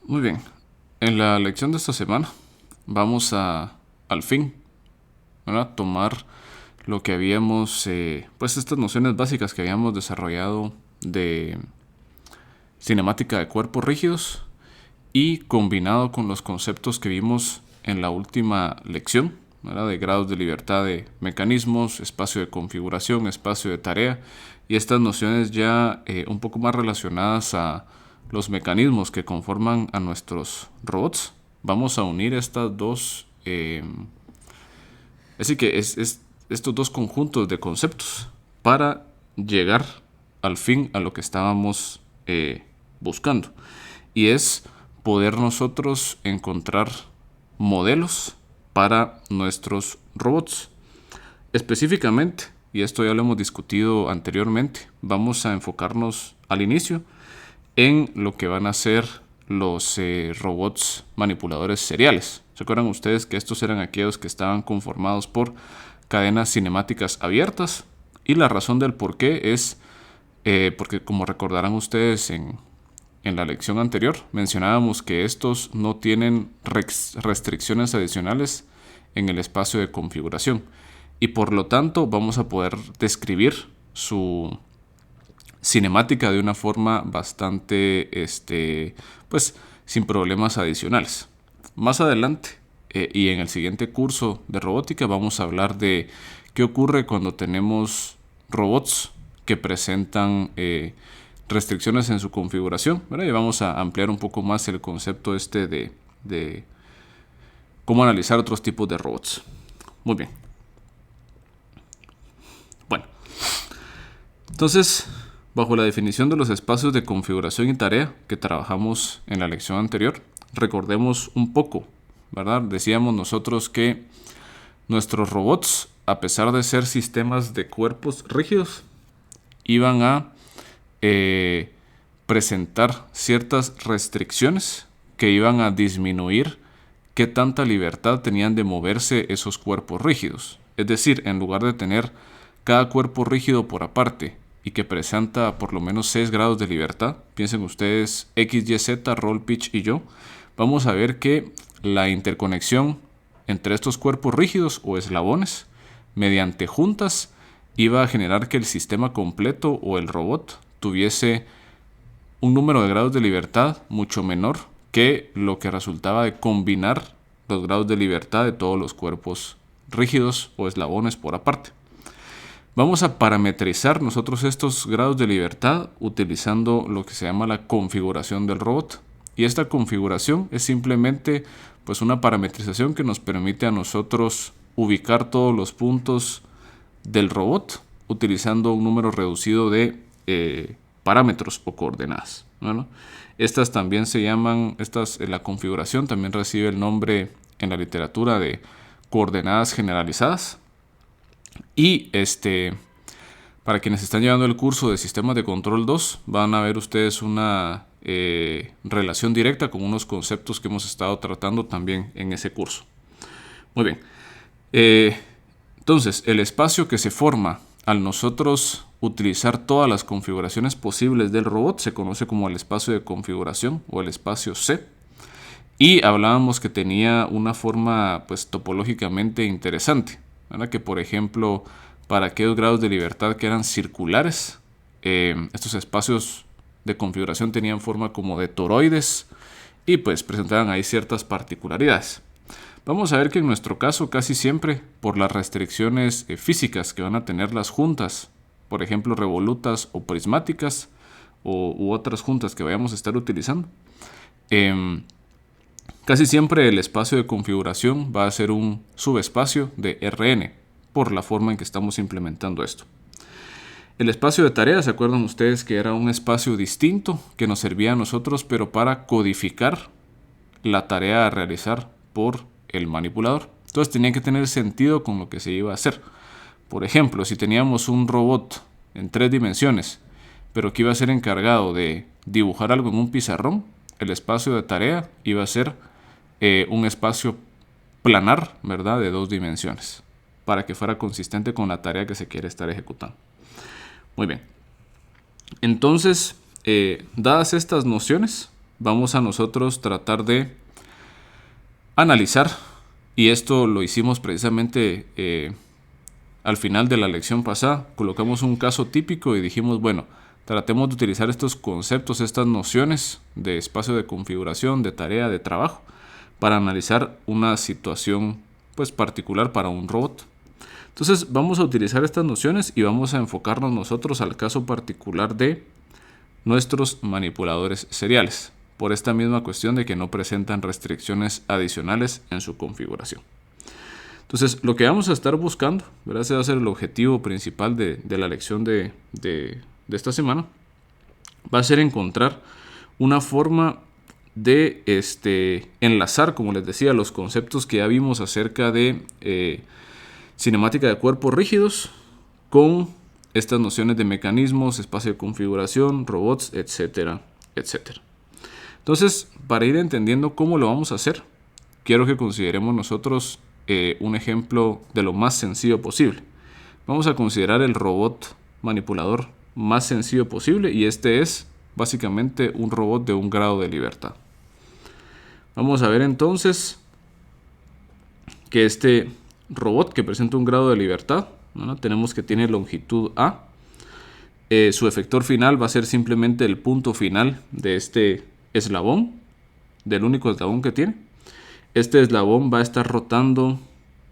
Muy bien, en la lección de esta semana vamos al fin, ¿verdad? Tomar lo que habíamos, pues estas nociones básicas que habíamos desarrollado de cinemática de cuerpos rígidos y combinado con los conceptos que vimos en la última lección, ¿verdad? De grados de libertad de mecanismos, espacio de configuración, espacio de tarea y estas nociones ya un poco más relacionadas a los mecanismos que conforman a nuestros robots. Vamos a unir estas dos, así que estos dos conjuntos de conceptos para llegar al fin a lo que estábamos buscando. Y es poder nosotros encontrar modelos para nuestros robots. Específicamente, y esto ya lo hemos discutido anteriormente, vamos a enfocarnos al inicio en lo que van a ser los robots manipuladores seriales. ¿Se acuerdan ustedes que estos eran aquellos que estaban conformados por cadenas cinemáticas abiertas? Y la razón del por qué es porque, como recordarán ustedes en la lección anterior, mencionábamos que estos no tienen restricciones adicionales en el espacio de configuración. Y por lo tanto vamos a poder describir su cinemática de una forma bastante, pues, sin problemas adicionales. Más adelante y en el siguiente curso de robótica vamos a hablar de qué ocurre cuando tenemos robots que presentan restricciones en su configuración, ¿verdad? Y vamos a ampliar un poco más el concepto de cómo analizar otros tipos de robots. Muy bien. Bueno, entonces, bajo la definición de los espacios de configuración y tarea que trabajamos en la lección anterior, recordemos un poco, ¿verdad? Decíamos nosotros que nuestros robots, a pesar de ser sistemas de cuerpos rígidos, iban a presentar ciertas restricciones que iban a disminuir qué tanta libertad tenían de moverse esos cuerpos rígidos. Es decir, en lugar de tener cada cuerpo rígido por aparte y que presenta por lo menos 6 grados de libertad, piensen ustedes X, Y, Z, roll, pitch y yo, vamos a ver que la interconexión entre estos cuerpos rígidos o eslabones, mediante juntas, iba a generar que el sistema completo o el robot tuviese un número de grados de libertad mucho menor que lo que resultaba de combinar los grados de libertad de todos los cuerpos rígidos o eslabones por aparte. Vamos a parametrizar nosotros estos grados de libertad utilizando lo que se llama la configuración del robot. Y esta configuración es simplemente pues una parametrización que nos permite a nosotros ubicar todos los puntos del robot utilizando un número reducido de parámetros o coordenadas. Bueno, estas también se llaman, la configuración también recibe el nombre en la literatura de coordenadas generalizadas. Y para quienes están llevando el curso de sistemas de control 2, van a ver ustedes una relación directa con unos conceptos que hemos estado tratando también en ese curso. Muy bien. Entonces, el espacio que se forma al nosotros utilizar todas las configuraciones posibles del robot se conoce como el espacio de configuración o el espacio C. Y hablábamos que tenía una forma pues topológicamente interesante, ¿verdad? Que por ejemplo, para aquellos grados de libertad que eran circulares, estos espacios de configuración tenían forma como de toroides y pues presentaban ahí ciertas particularidades. Vamos a ver que en nuestro caso casi siempre por las restricciones físicas que van a tener las juntas, por ejemplo revolutas o prismáticas u otras juntas que vayamos a estar utilizando, casi siempre el espacio de configuración va a ser un subespacio de Rn por la forma en que estamos implementando esto. El espacio de tarea, ¿se acuerdan ustedes que era un espacio distinto que nos servía a nosotros pero para codificar la tarea a realizar por el manipulador? Entonces tenía que tener sentido con lo que se iba a hacer. Por ejemplo, si teníamos un robot en 3 dimensiones pero que iba a ser encargado de dibujar algo en un pizarrón, el espacio de tarea iba a ser un espacio planar, ¿verdad? De 2 dimensiones para que fuera consistente con la tarea que se quiere estar ejecutando. Muy bien. Entonces, dadas estas nociones, vamos a nosotros tratar de analizar, y esto lo hicimos precisamente al final de la lección pasada. Colocamos un caso típico y dijimos, bueno, tratemos de utilizar estos conceptos, estas nociones de espacio de configuración, de tarea, de trabajo, para analizar una situación pues particular para un robot. Entonces vamos a utilizar estas nociones y vamos a enfocarnos nosotros al caso particular de nuestros manipuladores seriales, por esta misma cuestión de que no presentan restricciones adicionales en su configuración. Entonces, lo que vamos a estar buscando, ¿verdad? Ese va a ser el objetivo principal de la lección de esta semana, va a ser encontrar una forma de enlazar, como les decía, los conceptos que ya vimos acerca de cinemática de cuerpos rígidos con estas nociones de mecanismos, espacio de configuración, robots, etcétera, etcétera. Entonces, para ir entendiendo cómo lo vamos a hacer, quiero que consideremos nosotros un ejemplo de lo más sencillo posible. Vamos a considerar el robot manipulador más sencillo posible, y este es básicamente un robot de un grado de libertad. Vamos a ver entonces que este robot que presenta un grado de libertad, ¿no? Tenemos que tiene longitud A. Su efector final va a ser simplemente el punto final de este eslabón, del único eslabón que tiene. Este eslabón va a estar rotando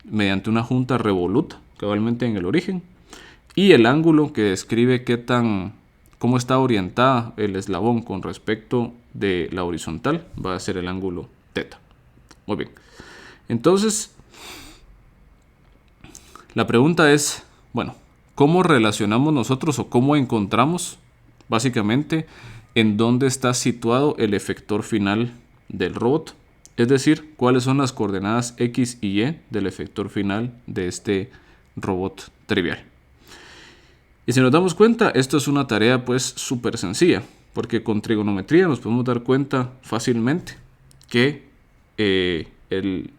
mediante una junta revoluta, cabalmente en el origen, y el ángulo que describe cómo está orientada el eslabón con respecto de la horizontal va a ser el ángulo θ. Muy bien. Entonces, la pregunta es, bueno, ¿cómo relacionamos nosotros o cómo encontramos básicamente en dónde está situado el efector final del robot? Es decir, cuáles son las coordenadas X y Y del efector final de este robot trivial. Y si nos damos cuenta, esto es una tarea pues súper sencilla, porque con trigonometría nos podemos dar cuenta fácilmente que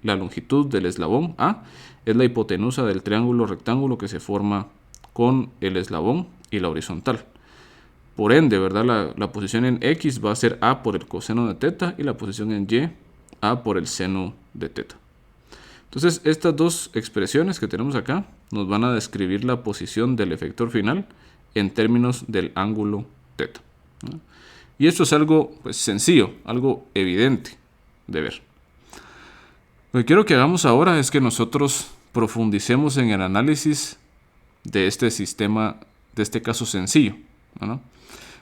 la longitud del eslabón A es la hipotenusa del triángulo rectángulo que se forma con el eslabón y la horizontal. Por ende, ¿verdad? La posición en X va a ser A por el coseno de θ y la posición en Y A por el seno de θ. Entonces, estas dos expresiones que tenemos acá nos van a describir la posición del efector final en términos del ángulo θ, ¿no? Y esto es algo pues, sencillo, algo evidente de ver. Lo que quiero que hagamos ahora es que nosotros profundicemos en el análisis de este sistema, de este caso sencillo, ¿no?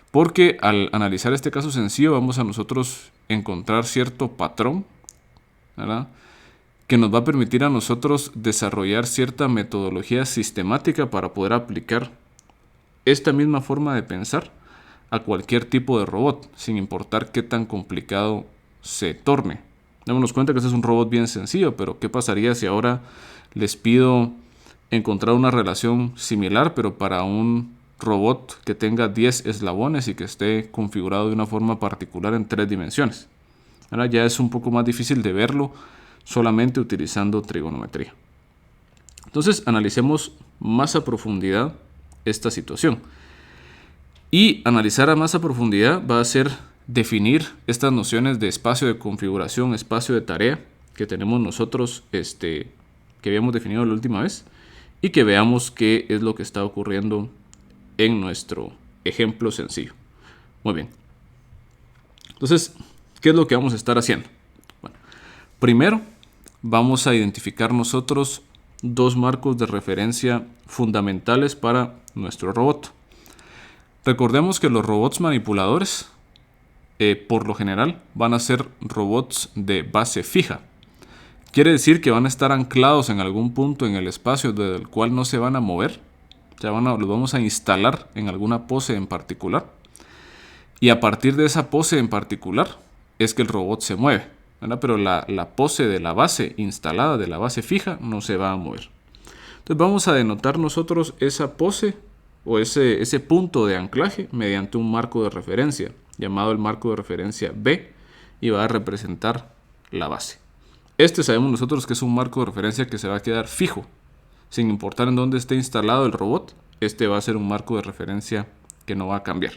Porque al analizar este caso sencillo vamos a nosotros encontrar cierto patrón, ¿verdad?, que nos va a permitir a nosotros desarrollar cierta metodología sistemática para poder aplicar esta misma forma de pensar a cualquier tipo de robot, sin importar qué tan complicado se torne. Démonos cuenta que este es un robot bien sencillo, pero ¿qué pasaría si ahora les pido encontrar una relación similar, pero para un robot que tenga 10 eslabones y que esté configurado de una forma particular en 3 dimensiones? Ahora ya es un poco más difícil de verlo solamente utilizando trigonometría. Entonces analicemos más a profundidad esta situación. Y analizar a más a profundidad va a ser definir estas nociones de espacio de configuración, espacio de tarea que tenemos nosotros, que habíamos definido la última vez, y que veamos qué es lo que está ocurriendo en nuestro ejemplo sencillo. Muy bien. Entonces, ¿qué es lo que vamos a estar haciendo? Bueno, primero vamos a identificar nosotros dos marcos de referencia fundamentales para nuestro robot. Recordemos que los robots manipuladores, por lo general, van a ser robots de base fija. Quiere decir que van a estar anclados en algún punto en el espacio desde el cual no se van a mover. Ya los vamos a instalar en alguna pose en particular. Y a partir de esa pose en particular es que el robot se mueve, ¿verdad? Pero la pose de la base instalada, de la base fija, no se va a mover. Entonces vamos a denotar nosotros esa pose o ese punto de anclaje mediante un marco de referencia llamado el marco de referencia B, y va a representar la base. Sabemos nosotros que es un marco de referencia que se va a quedar fijo, sin importar en dónde esté instalado el robot. Va a ser un marco de referencia que no va a cambiar.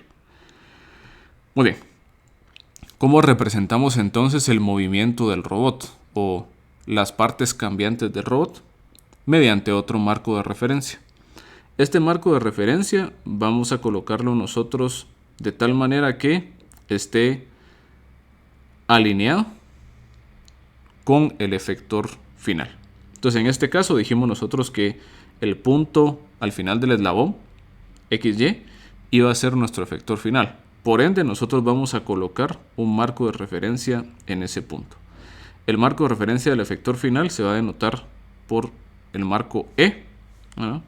Muy bien. ¿Cómo representamos entonces el movimiento del robot o las partes cambiantes del robot? Mediante otro marco de referencia. Este marco de referencia vamos a colocarlo nosotros de tal manera que esté alineado con el efector final. Entonces en este caso dijimos nosotros que el punto al final del eslabón XY iba a ser nuestro efector final. Por ende nosotros vamos a colocar un marco de referencia en ese punto. El marco de referencia del efector final se va a denotar por el marco E, ¿no?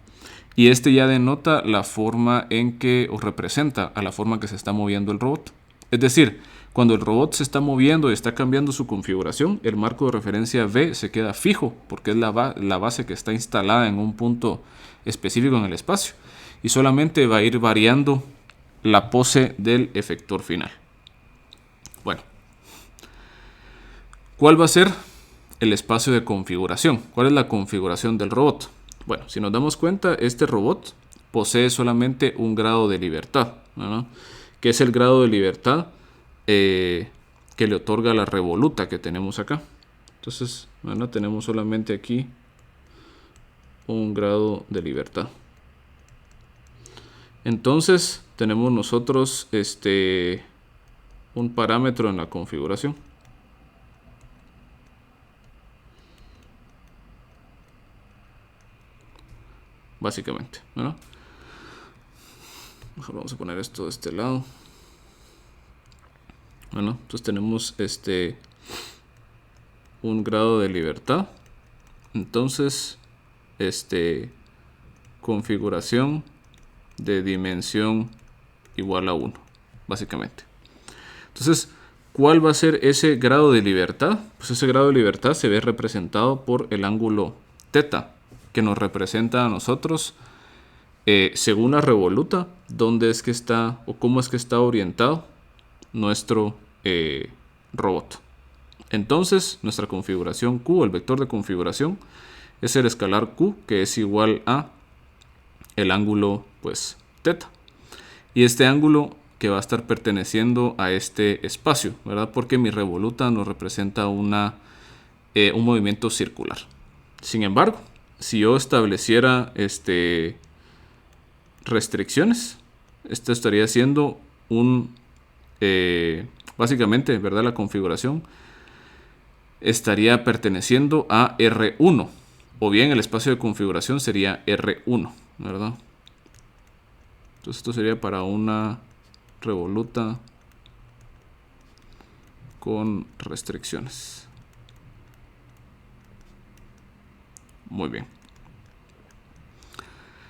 Y este ya denota la forma en que, o representa a la forma que se está moviendo el robot. Es decir, cuando el robot se está moviendo y está cambiando su configuración, el marco de referencia V se queda fijo porque es la base que está instalada en un punto específico en el espacio. Y solamente va a ir variando la pose del efector final. Bueno, ¿cuál va a ser el espacio de configuración? ¿Cuál es la configuración del robot? Bueno, si nos damos cuenta, este robot posee solamente un grado de libertad, ¿no? Que es el grado de libertad que le otorga la revoluta que tenemos acá. Entonces, bueno, tenemos solamente aquí un grado de libertad. Entonces, tenemos nosotros un parámetro en la configuración. Básicamente, ¿no? Mejor vamos a poner esto de este lado. Bueno, entonces tenemos un grado de libertad. Entonces, configuración de dimensión igual a 1, básicamente. Entonces, ¿cuál va a ser ese grado de libertad? Pues ese grado de libertad se ve representado por el ángulo θ, que nos representa a nosotros según la revoluta, dónde es que está o cómo es que está orientado nuestro robot. Entonces, nuestra configuración Q, el vector de configuración, es el escalar Q, que es igual a el ángulo, pues, θ. Y este ángulo que va a estar perteneciendo a este espacio, ¿verdad? Porque mi revoluta nos representa un movimiento circular. Sin embargo, si yo estableciera restricciones, esto estaría siendo básicamente, ¿verdad? La configuración estaría perteneciendo a R1, o bien el espacio de configuración sería R1, ¿verdad? Entonces esto sería para una revoluta con restricciones. Muy bien.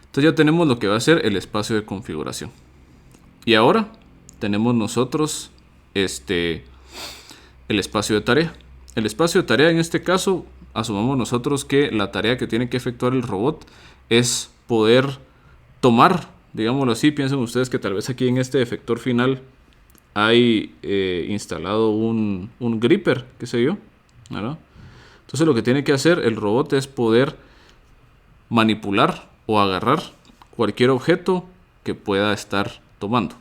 Entonces ya tenemos lo que va a ser el espacio de configuración. Y ahora tenemos nosotros el espacio de tarea. El espacio de tarea en este caso, asumamos nosotros que la tarea que tiene que efectuar el robot es poder tomar, digámoslo así, piensen ustedes que tal vez aquí en este efector final hay instalado un gripper, qué sé yo, ¿verdad? Entonces lo que tiene que hacer el robot es poder manipular o agarrar cualquier objeto que pueda estar tomando.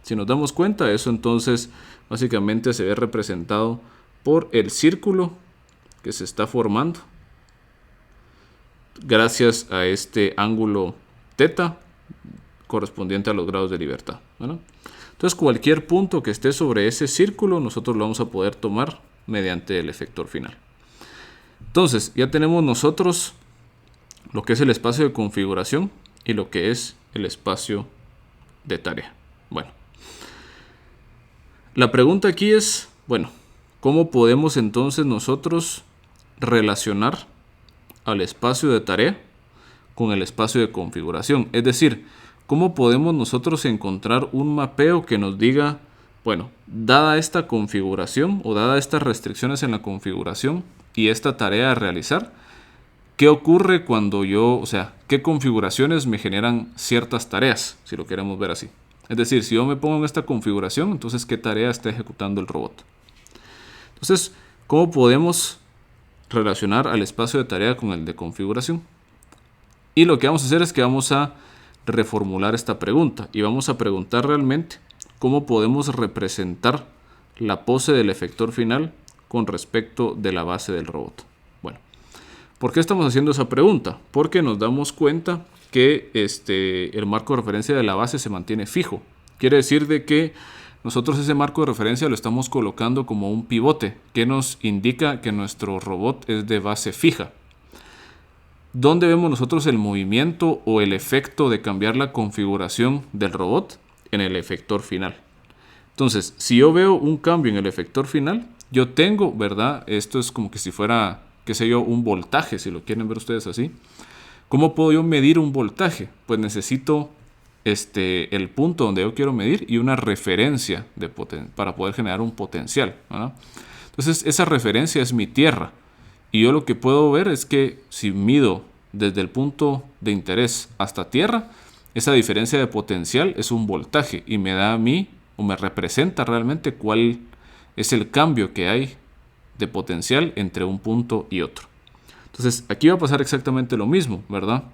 Si nos damos cuenta, eso entonces básicamente se ve representado por el círculo que se está formando gracias a este ángulo θ correspondiente a los grados de libertad, ¿verdad? Entonces cualquier punto que esté sobre ese círculo nosotros lo vamos a poder tomar mediante el efector final. Entonces ya tenemos nosotros lo que es el espacio de configuración y lo que es el espacio de tarea. Bueno, la pregunta aquí es, bueno, ¿cómo podemos entonces nosotros relacionar al espacio de tarea con el espacio de configuración? Es decir, ¿cómo podemos nosotros encontrar un mapeo que nos diga, bueno, dada esta configuración o dada estas restricciones en la configuración y esta tarea a realizar, ¿qué ocurre cuando qué configuraciones me generan ciertas tareas, si lo queremos ver así? Es decir, si yo me pongo en esta configuración, entonces ¿qué tarea está ejecutando el robot? Entonces, ¿cómo podemos relacionar al espacio de tarea con el de configuración? Y lo que vamos a hacer es que vamos a reformular esta pregunta y vamos a preguntar realmente cómo podemos representar la pose del efector final con respecto de la base del robot. Bueno, ¿por qué estamos haciendo esa pregunta? Porque nos damos cuenta que el marco de referencia de la base se mantiene fijo. Quiere decir de que nosotros ese marco de referencia lo estamos colocando como un pivote que nos indica que nuestro robot es de base fija. ¿Dónde vemos nosotros el movimiento o el efecto de cambiar la configuración del robot? En el efector final. Entonces, si yo veo un cambio en el efector final, yo tengo, ¿verdad? Esto es como que si fuera, qué sé yo, un voltaje, si lo quieren ver ustedes así. ¿Cómo puedo yo medir un voltaje? Pues necesito el punto donde yo quiero medir y una referencia para poder generar un potencial, ¿verdad? Entonces, esa referencia es mi tierra. Y yo lo que puedo ver es que si mido desde el punto de interés hasta tierra, esa diferencia de potencial es un voltaje y me da a mí, o me representa realmente cuál es el cambio que hay de potencial entre un punto y otro. Entonces, aquí va a pasar exactamente lo mismo, ¿verdad?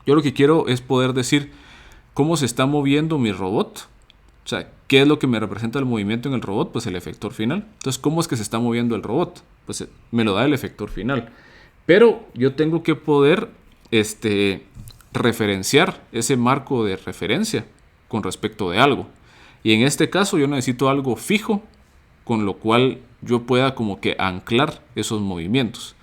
Yo lo que quiero es poder decir cómo se está moviendo mi robot. O sea, ¿qué es lo que me representa el movimiento en el robot? Pues el efector final. Entonces, ¿cómo es que se está moviendo el robot? Pues me lo da el efector final. Pero yo tengo que poder referenciar ese marco de referencia con respecto de algo. Y en este caso yo necesito algo fijo con lo cual yo pueda como que anclar esos movimientos.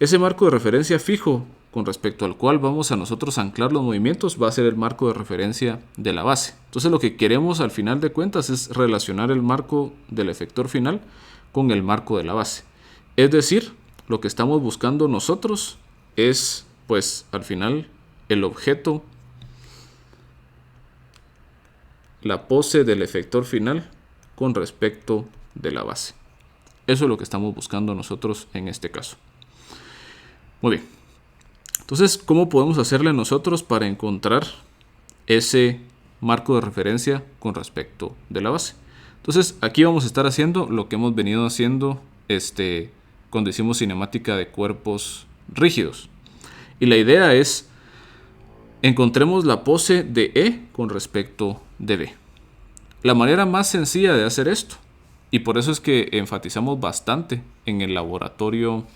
Ese marco de referencia fijo con respecto al cual vamos a nosotros anclar los movimientos va a ser el marco de referencia de la base. Entonces lo que queremos al final de cuentas es relacionar el marco del efector final con el marco de la base. Es decir, lo que estamos buscando nosotros es, pues, al final, el objeto, la pose del efector final con respecto de la base. Eso es lo que estamos buscando nosotros en este caso. Muy bien. Entonces, ¿cómo podemos hacerle nosotros para encontrar ese marco de referencia con respecto de la base? Entonces, aquí vamos a estar haciendo lo que hemos venido haciendo cuando hicimos cinemática de cuerpos rígidos. Y la idea es, encontremos la pose de E con respecto de B. La manera más sencilla de hacer esto, y por eso es que enfatizamos bastante en el laboratorio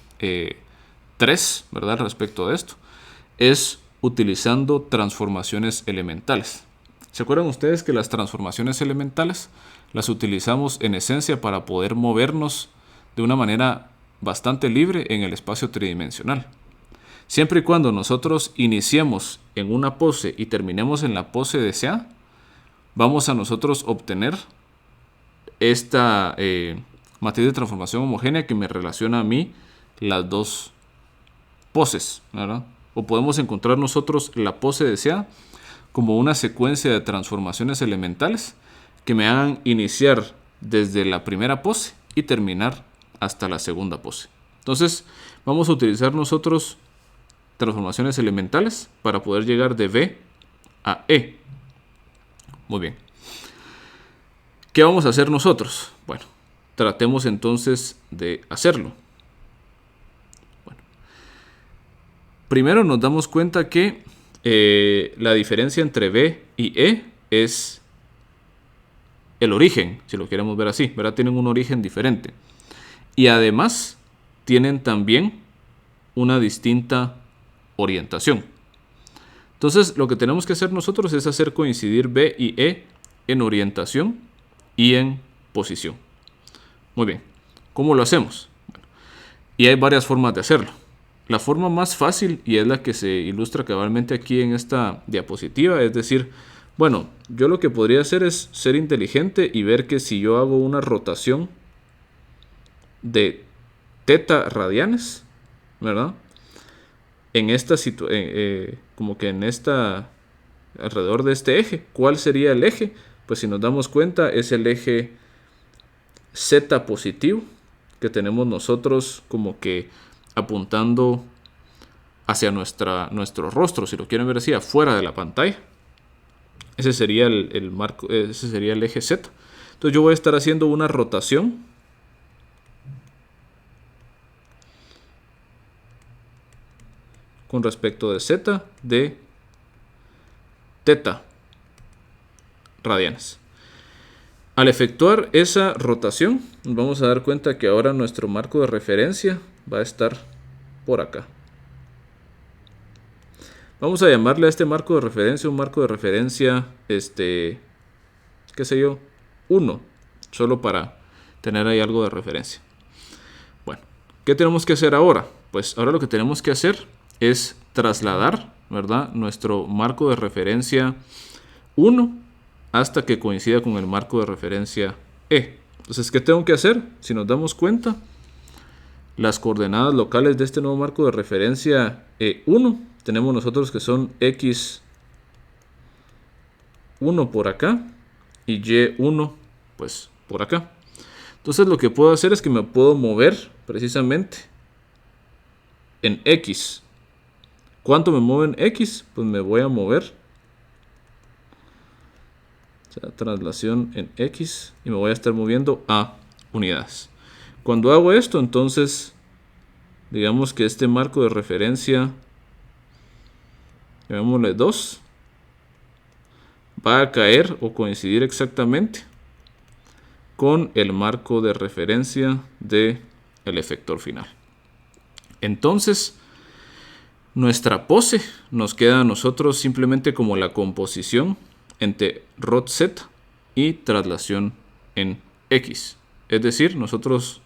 3, ¿verdad? Respecto de esto, es utilizando transformaciones elementales. ¿Se acuerdan ustedes que las transformaciones elementales las utilizamos en esencia para poder movernos de una manera bastante libre en el espacio tridimensional? Siempre y cuando nosotros iniciemos en una pose y terminemos en la pose deseada, vamos a nosotros obtener esta matriz de transformación homogénea que me relaciona a mí las dos poses, ¿verdad? O podemos encontrar nosotros la pose deseada como una secuencia de transformaciones elementales que me hagan iniciar desde la primera pose y terminar hasta la segunda pose. Entonces, vamos a utilizar nosotros transformaciones elementales para poder llegar de B a E. Muy bien. ¿Qué vamos a hacer nosotros? Bueno, tratemos entonces de hacerlo. Bueno, primero nos damos cuenta que la diferencia entre B y E es el origen, si lo queremos ver así, ¿verdad? Tienen un origen diferente. Y además tienen también una distinta orientación. Entonces, lo que tenemos que hacer nosotros es hacer coincidir B y E en orientación y en posición. Muy bien. ¿Cómo lo hacemos? Bueno, y hay varias formas de hacerlo. La forma más fácil, y es la que se ilustra cabalmente aquí en esta diapositiva, es decir, bueno, yo lo que podría hacer es ser inteligente y ver que si yo hago una rotación de θ radianes, ¿verdad? En esta como que en esta, alrededor de este eje, ¿cuál sería el eje? Pues si nos damos cuenta es el eje Z positivo que tenemos nosotros como que apuntando hacia nuestro rostro, si lo quieren ver así, afuera de la pantalla. Ese sería el marco, ese sería el eje Z. Entonces yo voy a estar haciendo una rotación con respecto de Z de θ radianes. Al efectuar esa rotación, nos vamos a dar cuenta que ahora nuestro marco de referencia va a estar por acá. Vamos a llamarle a este marco de referencia un marco de referencia, qué sé yo, 1, solo para tener ahí algo de referencia. Bueno, ¿qué tenemos que hacer ahora? Pues ahora lo que tenemos que hacer es trasladar, ¿verdad?, nuestro marco de referencia 1 hasta que coincida con el marco de referencia E. Entonces, ¿qué tengo que hacer? Si nos damos cuenta, las coordenadas locales de este nuevo marco de referencia E1 tenemos nosotros que son X1 por acá y Y1 pues por acá. Entonces lo que puedo hacer es que me puedo mover precisamente en X. ¿Cuánto me muevo en X? Pues me voy a mover, o sea, traslación en X, y me voy a estar moviendo a unidades. Cuando hago esto, entonces digamos que este marco de referencia, llamémosle 2, va a caer o coincidir exactamente con el marco de referencia del efector final. Entonces, nuestra pose nos queda a nosotros simplemente como la composición entre rod Z y traslación en X. Es decir, nosotros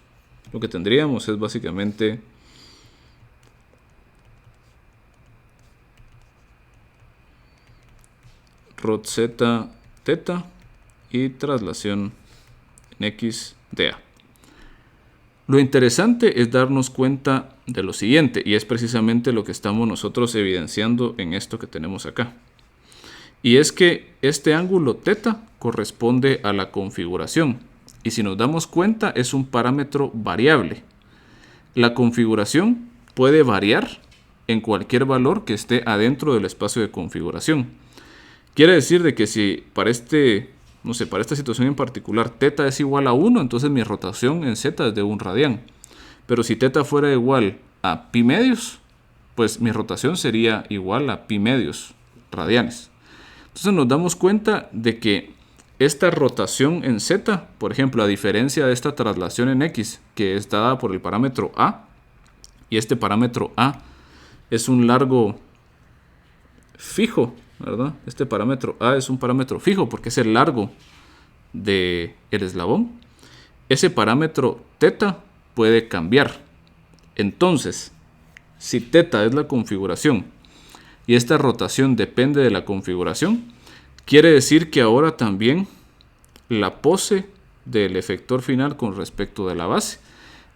lo que tendríamos es básicamente rod Z teta y traslación en X de A. Lo interesante es darnos cuenta de lo siguiente, y es precisamente lo que estamos nosotros evidenciando en esto que tenemos acá. Y es que este ángulo θ corresponde a la configuración, y si nos damos cuenta es un parámetro variable. La configuración puede variar en cualquier valor que esté adentro del espacio de configuración. Quiere decir de que si para para esta situación en particular θ es igual a 1, entonces mi rotación en z es de 1 radián. Pero si θ fuera igual a pi medios, pues mi rotación sería igual a pi medios radianes. Entonces nos damos cuenta de que esta rotación en z, por ejemplo, a diferencia de esta traslación en x, que es dada por el parámetro a, y este parámetro a es un largo fijo, ¿verdad? Este parámetro a es un parámetro fijo porque es el largo del eslabón. Ese parámetro θ puede cambiar. Entonces, si θ es la configuración y esta rotación depende de la configuración, quiere decir que ahora también la pose del efector final con respecto de la base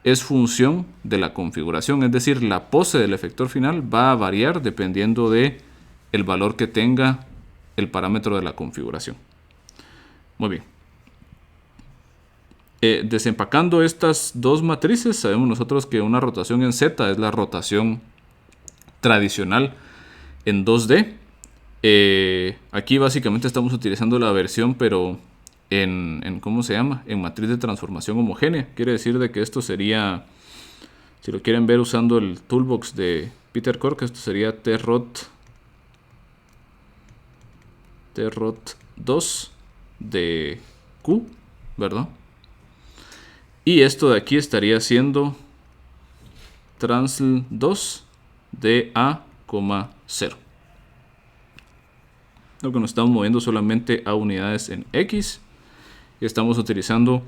es función de la configuración. Es decir, la pose del efector final va a variar dependiendo de el valor que tenga el parámetro de la configuración. Muy bien. Desempacando estas dos matrices, sabemos nosotros que una rotación en Z es la rotación tradicional en 2D. Aquí básicamente estamos utilizando la versión, pero ¿cómo se llama? En matriz de transformación homogénea. Quiere decir de que esto sería, si lo quieren ver usando el toolbox de Peter Cork, esto sería trod 2 de Q, ¿verdad? Y esto de aquí estaría siendo transl 2 de A, 0. Lo que nos estamos moviendo solamente a unidades en X y estamos utilizando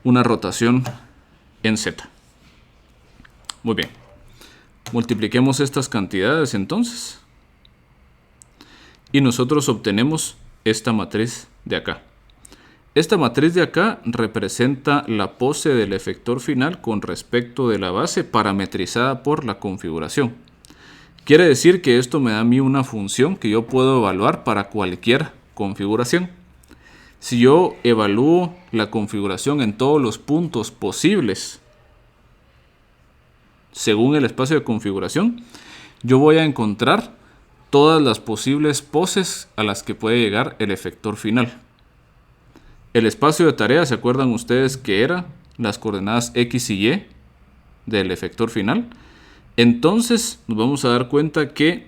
una rotación en Z. Muy bien. Multipliquemos estas cantidades entonces. Y nosotros obtenemos esta matriz de acá. Esta matriz de acá representa la pose del efector final con respecto de la base parametrizada por la configuración. Quiere decir que esto me da a mí una función que yo puedo evaluar para cualquier configuración. Si yo evalúo la configuración en todos los puntos posibles según el espacio de configuración, yo voy a encontrar todas las posibles poses a las que puede llegar el efector final. El espacio de tarea, ¿se acuerdan ustedes que era las coordenadas X y Y del efector final? Entonces nos vamos a dar cuenta que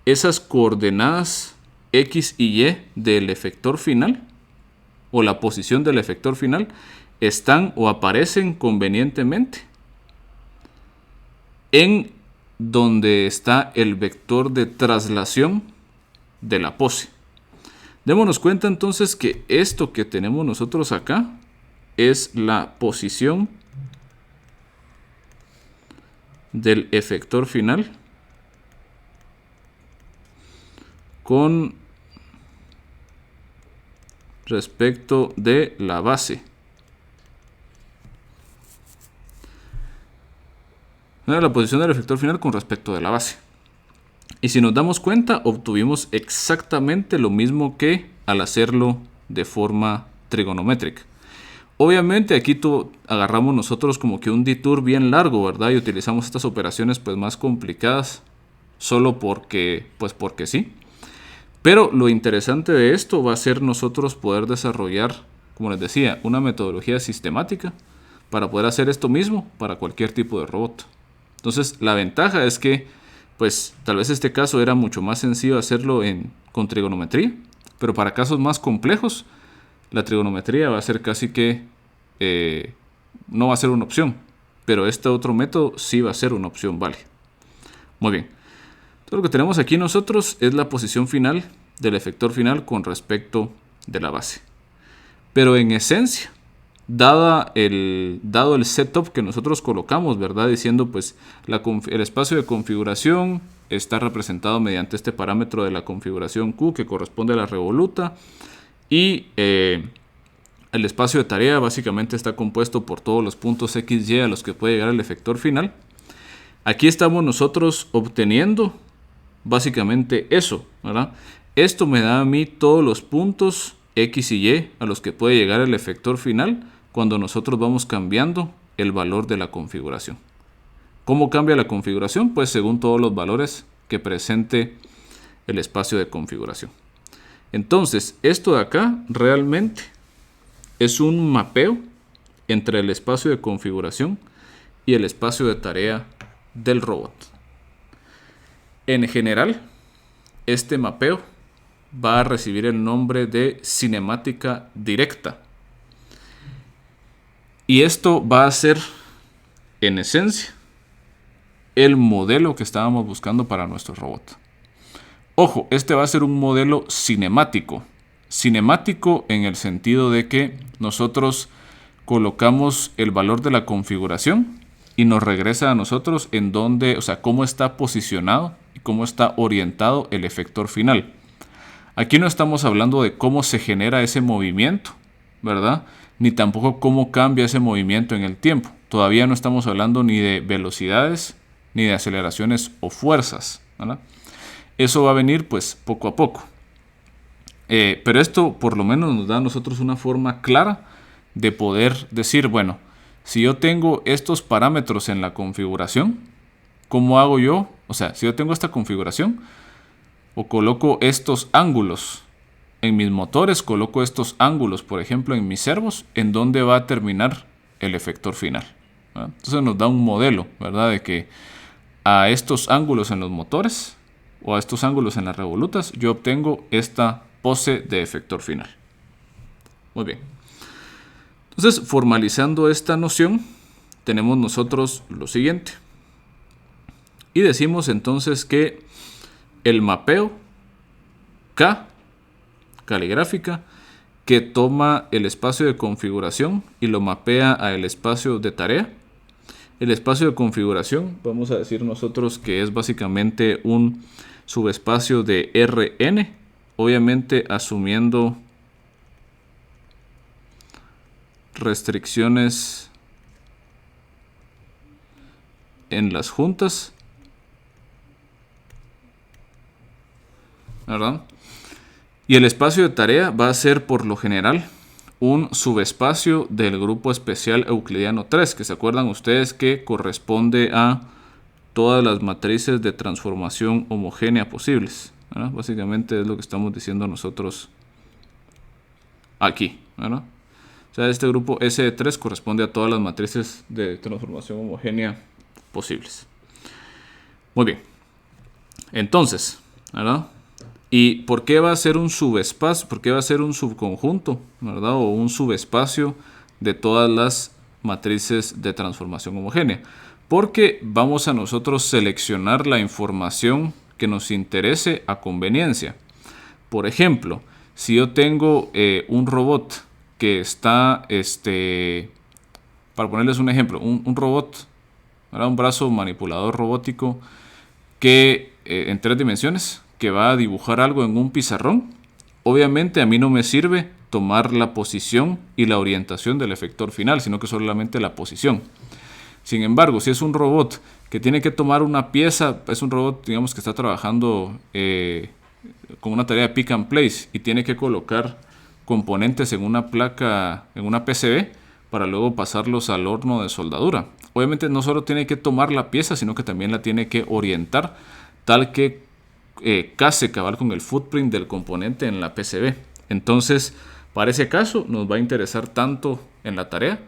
esas coordenadas X y Y del efector final o la posición del efector final están o aparecen convenientemente en donde está el vector de traslación de la pose. Démonos cuenta entonces que esto que tenemos nosotros acá es la posición del efector final con respecto de la base. La posición del efector final con respecto de la base. Y si nos damos cuenta, obtuvimos exactamente lo mismo que al hacerlo de forma trigonométrica. Obviamente aquí agarramos nosotros como que un detour bien largo, ¿verdad? Y utilizamos estas operaciones pues más complicadas solo porque sí. Pero lo interesante de esto va a ser nosotros poder desarrollar, como les decía, una metodología sistemática para poder hacer esto mismo para cualquier tipo de robot. Entonces la ventaja es que pues tal vez este caso era mucho más sencillo hacerlo con trigonometría, pero para casos más complejos la trigonometría va a ser casi que no va a ser una opción, pero este otro método sí va a ser una opción válida. Muy bien, todo lo que tenemos aquí nosotros es la posición final del efector final con respecto de la base, pero en esencia, dado el setup que nosotros colocamos, ¿verdad? Diciendo pues el espacio de configuración está representado mediante este parámetro de la configuración Q que corresponde a la revoluta, y el espacio de tarea básicamente está compuesto por todos los puntos XY a los que puede llegar el efector final. Aquí estamos nosotros obteniendo básicamente eso, ¿verdad? Esto me da a mí todos los puntos X y Y a los que puede llegar el efector final cuando nosotros vamos cambiando el valor de la configuración. ¿Cómo cambia la configuración? Pues según todos los valores que presente el espacio de configuración. Entonces, esto de acá realmente es un mapeo entre el espacio de configuración y el espacio de tarea del robot. En general, este mapeo va a recibir el nombre de cinemática directa. Y esto va a ser, en esencia, el modelo que estábamos buscando para nuestro robot. Ojo, este va a ser un modelo cinemático. Cinemático en el sentido de que nosotros colocamos el valor de la configuración y nos regresa a nosotros en donde, o sea, cómo está posicionado y cómo está orientado el efector final. Aquí no estamos hablando de cómo se genera ese movimiento, ¿verdad? Ni tampoco cómo cambia ese movimiento en el tiempo. Todavía no estamos hablando ni de velocidades, ni de aceleraciones o fuerzas, ¿verdad? Eso va a venir pues poco a poco. Pero esto por lo menos nos da a nosotros una forma clara de poder decir, bueno, si yo tengo estos parámetros en la configuración, ¿cómo hago yo? O sea, si yo tengo esta configuración o coloco estos ángulos en mis motores, coloco estos ángulos, por ejemplo, en mis servos, ¿en dónde va a terminar el efector final? ¿Verdad? Entonces nos da un modelo, ¿verdad? De que a estos ángulos en los motores o a estos ángulos en las revolutas, yo obtengo esta pose de efector final. Muy bien. Entonces, formalizando esta noción, tenemos nosotros lo siguiente. Y decimos entonces que el mapeo K, caligráfica, que toma el espacio de configuración y lo mapea al espacio de tarea. El espacio de configuración, vamos a decir nosotros que es básicamente un subespacio de Rn, obviamente asumiendo restricciones en las juntas, ¿verdad? Y el espacio de tarea va a ser por lo general un subespacio del grupo especial euclidiano 3, que se acuerdan ustedes que corresponde a todas las matrices de transformación homogénea posibles, ¿verdad? Básicamente es lo que estamos diciendo nosotros aquí, ¿verdad? O sea, este grupo S de 3 corresponde a todas las matrices de transformación homogénea posibles. Muy bien. Entonces, ¿verdad? ¿Y por qué va a ser un subespacio? ¿Por qué va a ser un subconjunto, ¿verdad? O un subespacio de todas las matrices de transformación homogénea. Porque vamos a nosotros seleccionar la información que nos interese a conveniencia. Por ejemplo, si yo tengo un robot que está, para ponerles un ejemplo, un robot, ¿verdad? Un brazo manipulador robótico que en 3 dimensiones, que va a dibujar algo en un pizarrón, obviamente a mí no me sirve tomar la posición y la orientación del efector final, sino que solamente la posición. Sin embargo, si es un robot que tiene que tomar una pieza, es un robot, digamos, que está trabajando con una tarea de pick and place y tiene que colocar componentes en una placa, en una PCB, para luego pasarlos al horno de soldadura. Obviamente no solo tiene que tomar la pieza, sino que también la tiene que orientar tal que case cabal con el footprint del componente en la PCB. Entonces, para ese caso nos va a interesar tanto en la tarea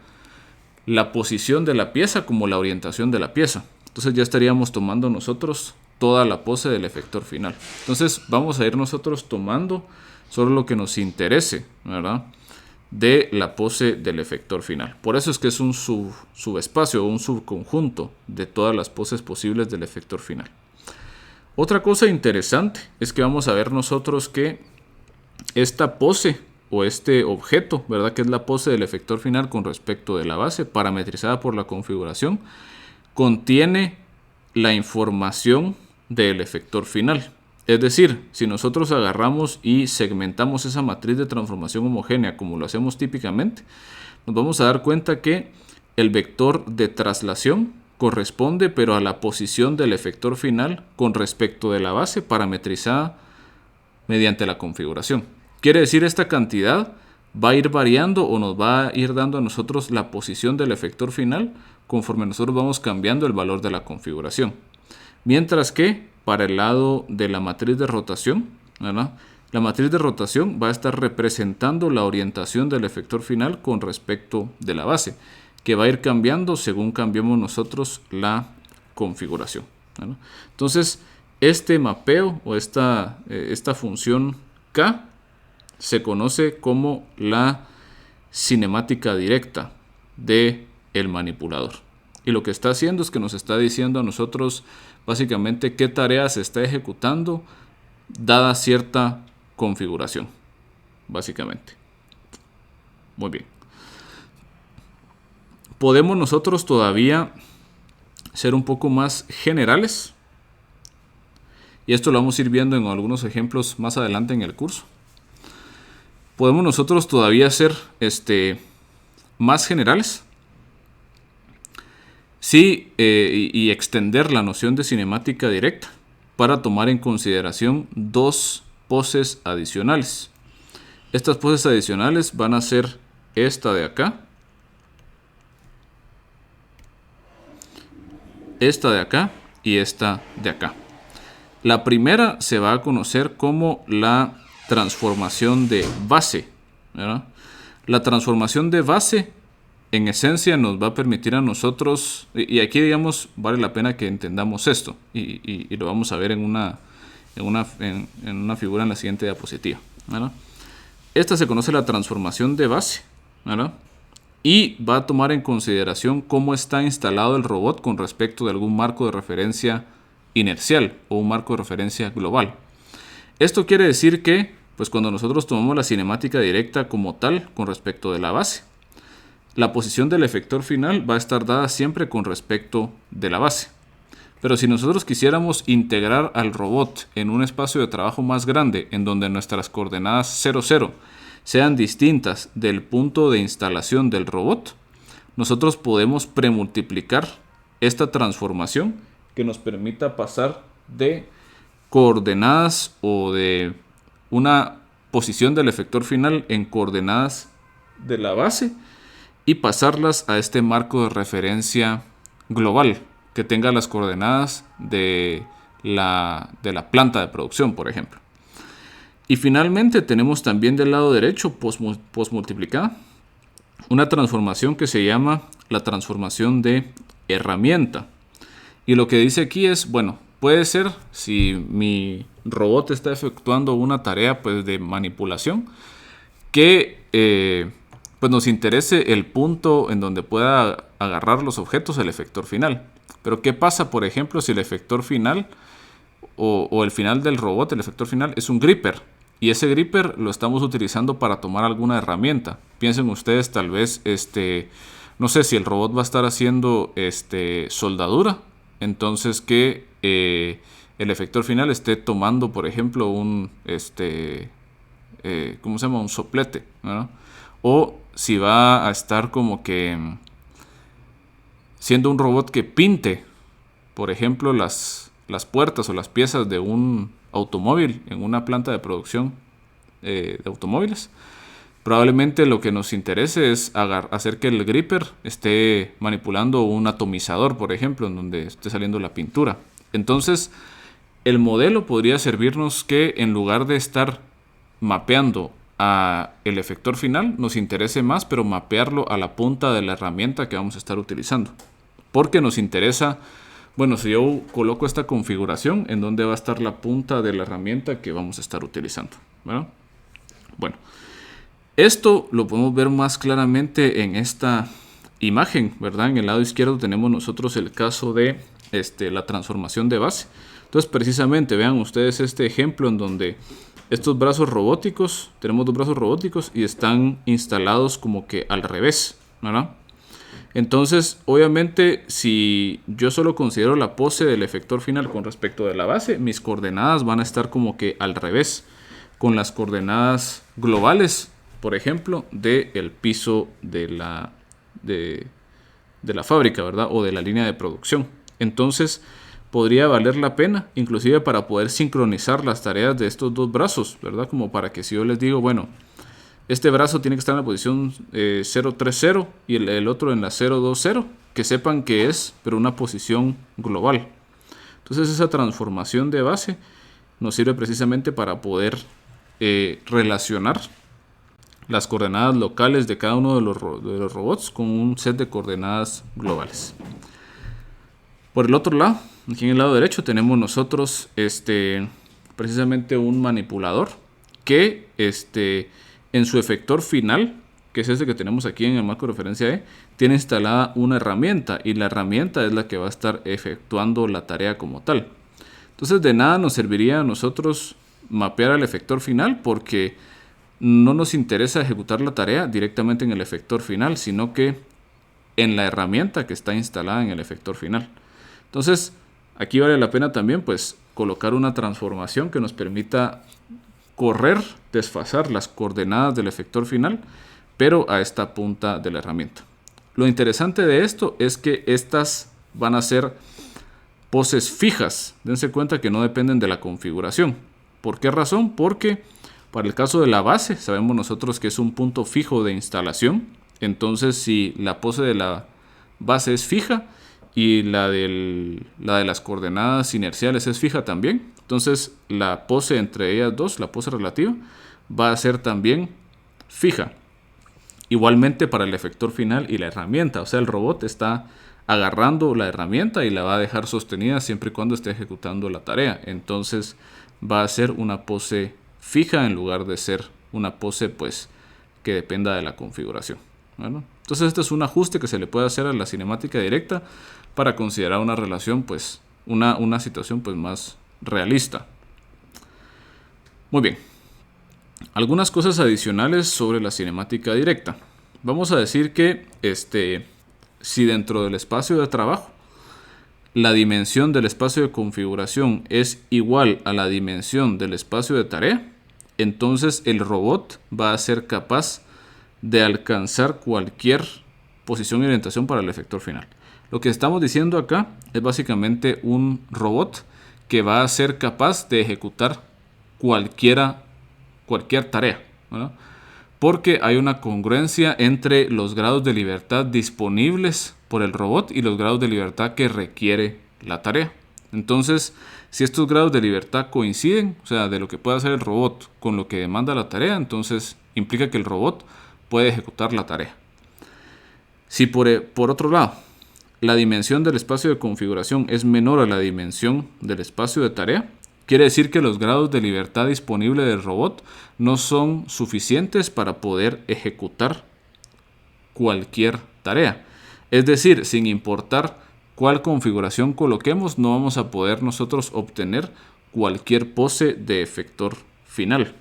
la posición de la pieza como la orientación de la pieza. Entonces ya estaríamos tomando nosotros toda la pose del efector final. Entonces vamos a ir nosotros tomando solo lo que nos interese, ¿verdad?, de la pose del efector final. Por eso es que es un subespacio o un subconjunto de todas las poses posibles del efector final. Otra cosa interesante es que vamos a ver nosotros que esta pose o este objeto, ¿verdad?, que es la pose del efector final con respecto de la base, parametrizada por la configuración, contiene la información del efector final. Es decir, si nosotros agarramos y segmentamos esa matriz de transformación homogénea como lo hacemos típicamente, nos vamos a dar cuenta que el vector de traslación corresponde pero a la posición del efector final con respecto de la base parametrizada mediante la configuración. Quiere decir, esta cantidad va a ir variando o nos va a ir dando a nosotros la posición del efector final conforme nosotros vamos cambiando el valor de la configuración. Mientras que para el lado de la matriz de rotación, ¿verdad?, la matriz de rotación va a estar representando la orientación del efector final con respecto de la base, que va a ir cambiando según cambiemos nosotros la configuración, ¿verdad? Entonces, este mapeo o esta función K se conoce como la cinemática directa del manipulador. Y lo que está haciendo es que nos está diciendo a nosotros básicamente qué tarea se está ejecutando dada cierta configuración, básicamente. Muy bien. Podemos nosotros todavía ser un poco más generales. Y esto lo vamos a ir viendo en algunos ejemplos más adelante en el curso. Podemos nosotros todavía ser más generales. Sí, y extender la noción de cinemática directa para tomar en consideración 2 poses adicionales. Estas poses adicionales van a ser esta de acá, esta de acá y esta de acá. La primera se va a conocer como la transformación de base, ¿verdad? La transformación de base en esencia nos va a permitir a nosotros, y aquí digamos vale la pena que entendamos esto, y lo vamos a ver en una figura en la siguiente diapositiva, ¿verdad? Esta se conoce la transformación de base, ¿verdad?, y va a tomar en consideración cómo está instalado el robot con respecto de algún marco de referencia inercial o un marco de referencia global. Esto quiere decir que, pues cuando nosotros tomamos la cinemática directa como tal con respecto de la base, la posición del efector final va a estar dada siempre con respecto de la base. Pero si nosotros quisiéramos integrar al robot en un espacio de trabajo más grande, en donde nuestras coordenadas 0, 0 sean distintas del punto de instalación del robot, nosotros podemos premultiplicar esta transformación que nos permita pasar de coordenadas o de una posición del efector final en coordenadas de la base y pasarlas a este marco de referencia global que tenga las coordenadas de la planta de producción, por ejemplo. Y finalmente tenemos también del lado derecho, posmultiplicada, una transformación que se llama la transformación de herramienta. Y lo que dice aquí es, bueno, puede ser, si mi robot está efectuando una tarea pues, de manipulación que pues nos interese el punto en donde pueda agarrar los objetos el efector final. Pero ¿qué pasa, por ejemplo, si el efector final o el final del robot, el efector final, es un gripper? Y ese gripper lo estamos utilizando para tomar alguna herramienta. Piensen ustedes tal vez, no sé si el robot va a estar haciendo soldadura. Entonces que el efector final esté tomando, por ejemplo, ¿cómo se llama? Un soplete, ¿no? O si va a estar como que siendo un robot que pinte, por ejemplo, las puertas o las piezas de un automóvil en una planta de producción de automóviles. Probablemente lo que nos interese es hacer que el gripper esté manipulando un atomizador, por ejemplo, en donde esté saliendo la pintura. Entonces, el modelo podría servirnos que en lugar de estar mapeando a el efector final, nos interese más, pero mapearlo a la punta de la herramienta que vamos a estar utilizando. Porque nos interesa, bueno, si yo coloco esta configuración, ¿en dónde va a estar la punta de la herramienta que vamos a estar utilizando? ¿Verdad? Bueno, esto lo podemos ver más claramente en esta imagen, ¿verdad? En el lado izquierdo tenemos nosotros el caso de la transformación de base. Entonces, precisamente, vean ustedes este ejemplo en donde estos brazos robóticos, tenemos dos brazos robóticos y están instalados como que al revés, ¿verdad? Entonces, obviamente, si yo solo considero la pose del efector final con respecto de la base, mis coordenadas van a estar como que al revés, con las coordenadas globales, por ejemplo, del piso de la fábrica, ¿verdad? O de la línea de producción. Entonces, podría valer la pena, inclusive para poder sincronizar las tareas de estos dos brazos, ¿verdad? Como para que si yo les digo, bueno, este brazo tiene que estar en la posición 030 y el otro en la 020, que sepan que es, pero una posición global. Entonces esa transformación de base nos sirve precisamente para poder relacionar las coordenadas locales de cada uno de los robots con un set de coordenadas globales. Por el otro lado, aquí en el lado derecho tenemos nosotros precisamente un manipulador que en su efector final, que es este que tenemos aquí en el marco de referencia E, tiene instalada una herramienta y la herramienta es la que va a estar efectuando la tarea como tal. Entonces de nada nos serviría a nosotros mapear al efector final porque no nos interesa ejecutar la tarea directamente en el efector final, sino que en la herramienta que está instalada en el efector final. Entonces aquí vale la pena también pues colocar una transformación que nos permita desfasar las coordenadas del efector final, pero a esta punta de la herramienta. Lo interesante de esto es que estas van a ser poses fijas. Dense cuenta que no dependen de la configuración. ¿Por qué razón? Porque para el caso de la base, sabemos nosotros que es un punto fijo de instalación. Entonces, si la pose de la base es fija y la de las coordenadas inerciales es fija también, entonces la pose entre ellas dos, la pose relativa, va a ser también fija. Igualmente para el efector final y la herramienta, o sea, el robot está agarrando la herramienta y la va a dejar sostenida siempre y cuando esté ejecutando la tarea. Entonces va a ser una pose fija en lugar de ser una pose pues que dependa de la configuración. ¿Bueno? Entonces este es un ajuste que se le puede hacer a la cinemática directa para considerar una relación pues una situación pues más realista. Muy bien. Algunas cosas adicionales sobre la cinemática directa. Vamos a decir que si dentro del espacio de trabajo la dimensión del espacio de configuración es igual a la dimensión del espacio de tarea, entonces el robot va a ser capaz de alcanzar cualquier posición y orientación para el efector final. Lo que estamos diciendo acá es básicamente un robot que va a ser capaz de ejecutar cualquier tarea, ¿verdad? Porque hay una congruencia entre los grados de libertad disponibles por el robot y los grados de libertad que requiere la tarea. Entonces, si estos grados de libertad coinciden, o sea, de lo que puede hacer el robot con lo que demanda la tarea, entonces implica que el robot puede ejecutar la tarea. Si por otro lado, la dimensión del espacio de configuración es menor a la dimensión del espacio de tarea, Quiere decir que los grados de libertad disponible del robot no son suficientes para poder ejecutar cualquier tarea. Es decir, sin importar cuál configuración coloquemos, no vamos a poder nosotros obtener cualquier pose de efector final.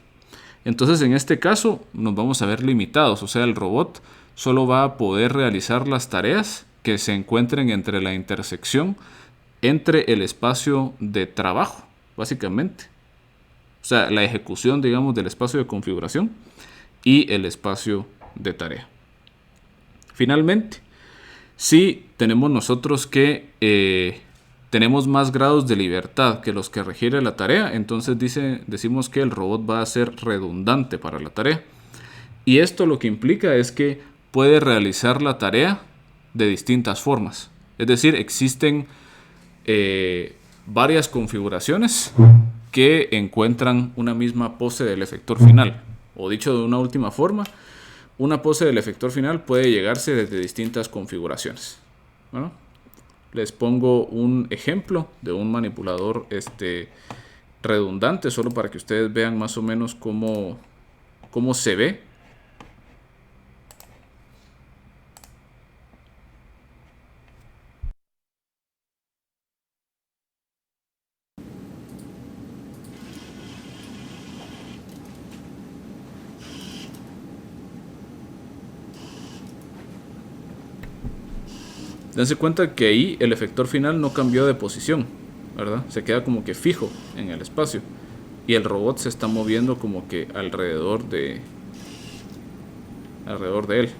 Entonces, en este caso, nos vamos a ver limitados. O sea, el robot solo va a poder realizar las tareas que se encuentren entre la intersección entre el espacio de trabajo, básicamente. O sea, la ejecución, digamos, del espacio de configuración y el espacio de tarea. Finalmente, si tenemos nosotros que tenemos más grados de libertad que los que requiere la tarea, entonces decimos que el robot va a ser redundante para la tarea. Y esto lo que implica es que puede realizar la tarea de distintas formas. Es decir, existen varias configuraciones que encuentran una misma pose del efector final. O dicho de una última forma, una pose del efector final puede llegarse desde distintas configuraciones. Bueno, les pongo un ejemplo de un manipulador redundante, solo para que ustedes vean más o menos cómo se ve. Dense cuenta que ahí el efector final no cambió de posición, ¿verdad? Se queda como que fijo en el espacio. Y el robot se está moviendo como que alrededor de él.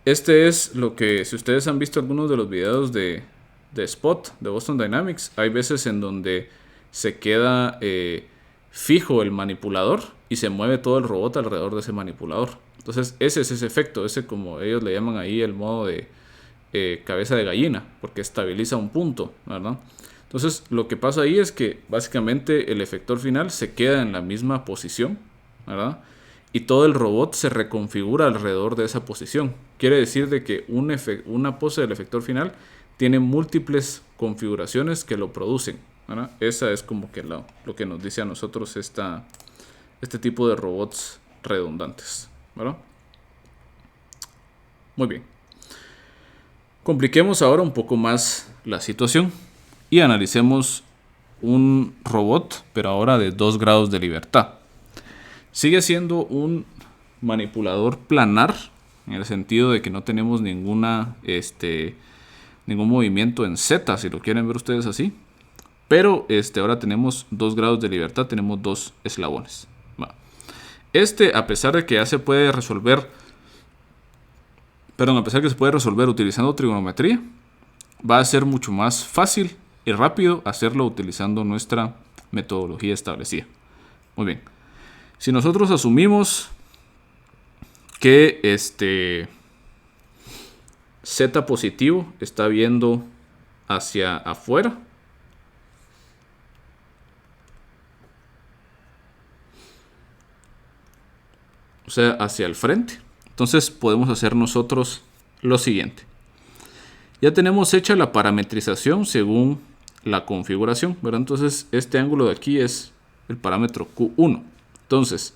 Este es lo que, si ustedes han visto algunos de los videos de Spot, de Boston Dynamics, hay veces en donde se queda fijo el manipulador y se mueve todo el robot alrededor de ese manipulador. Entonces ese es ese efecto, ese como ellos le llaman ahí el modo de cabeza de gallina, porque estabiliza un punto, ¿verdad? Entonces lo que pasa ahí es que básicamente el efector final se queda en la misma posición, ¿verdad? Y todo el robot se reconfigura alrededor de esa posición. Quiere decir de que una pose del efector final tiene múltiples configuraciones que lo producen, ¿verdad? Esa es como que lo que nos dice a nosotros este tipo de robots redundantes, ¿verdad? Muy bien. Compliquemos ahora un poco más la situación y analicemos un robot, pero ahora de 2 grados de libertad. Sigue siendo un manipulador planar, en el sentido de que no tenemos ningún movimiento en Z, si lo quieren ver ustedes así. Pero ahora tenemos 2 grados de libertad, tenemos 2 eslabones. Va. A pesar de que ya se puede resolver, a pesar de que se puede resolver utilizando trigonometría, va a ser mucho más fácil y rápido hacerlo utilizando nuestra metodología establecida. Muy bien. Si nosotros asumimos que Z positivo está viendo hacia afuera, o sea, hacia el frente, entonces podemos hacer nosotros lo siguiente. Ya tenemos hecha la parametrización según la configuración, ¿verdad? Entonces este ángulo de aquí es el parámetro Q1. Entonces,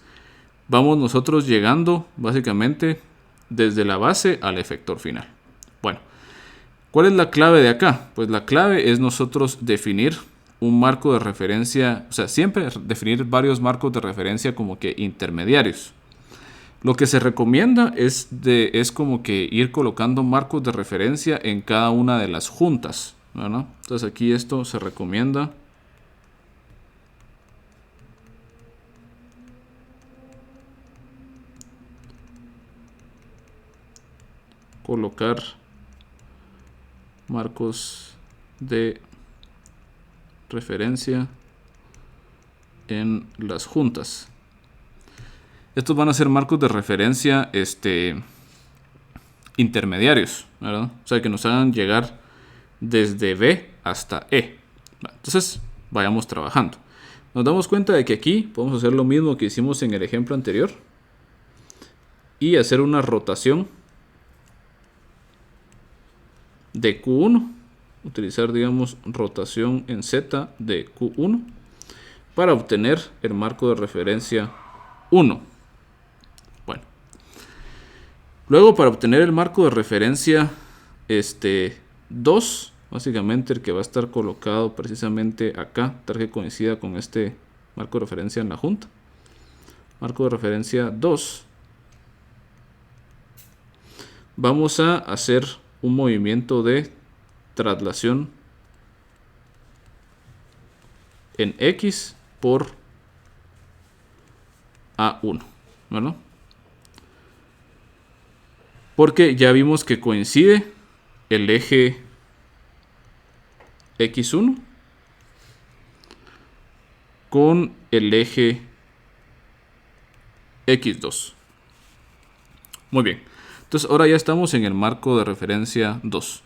vamos nosotros llegando básicamente desde la base al efector final. Bueno, ¿cuál es la clave de acá? Pues la clave es nosotros definir un marco de referencia, o sea, siempre definir varios marcos de referencia como que intermediarios. Lo que se recomienda es como que ir colocando marcos de referencia en cada una de las juntas, ¿verdad? Entonces aquí esto se recomienda colocar marcos de referencia en las juntas. Estos van a ser marcos de referencia intermediarios, ¿verdad? O sea, que nos hagan llegar desde B hasta E. Entonces, vayamos trabajando. Nos damos cuenta de que aquí podemos hacer lo mismo que hicimos en el ejemplo anterior y hacer una rotación de Q1, utilizar, digamos, rotación en Z de Q1 para obtener el marco de referencia 1. Bueno, luego para obtener el marco de referencia 2, básicamente el que va a estar colocado precisamente acá, tal que coincida con este marco de referencia en la junta. Marco de referencia 2. Vamos a hacer un movimiento de traslación en X por A1, ¿verdad? Porque ya vimos que coincide el eje X1 con el eje X2. Muy bien. Entonces ahora ya estamos en el marco de referencia 2.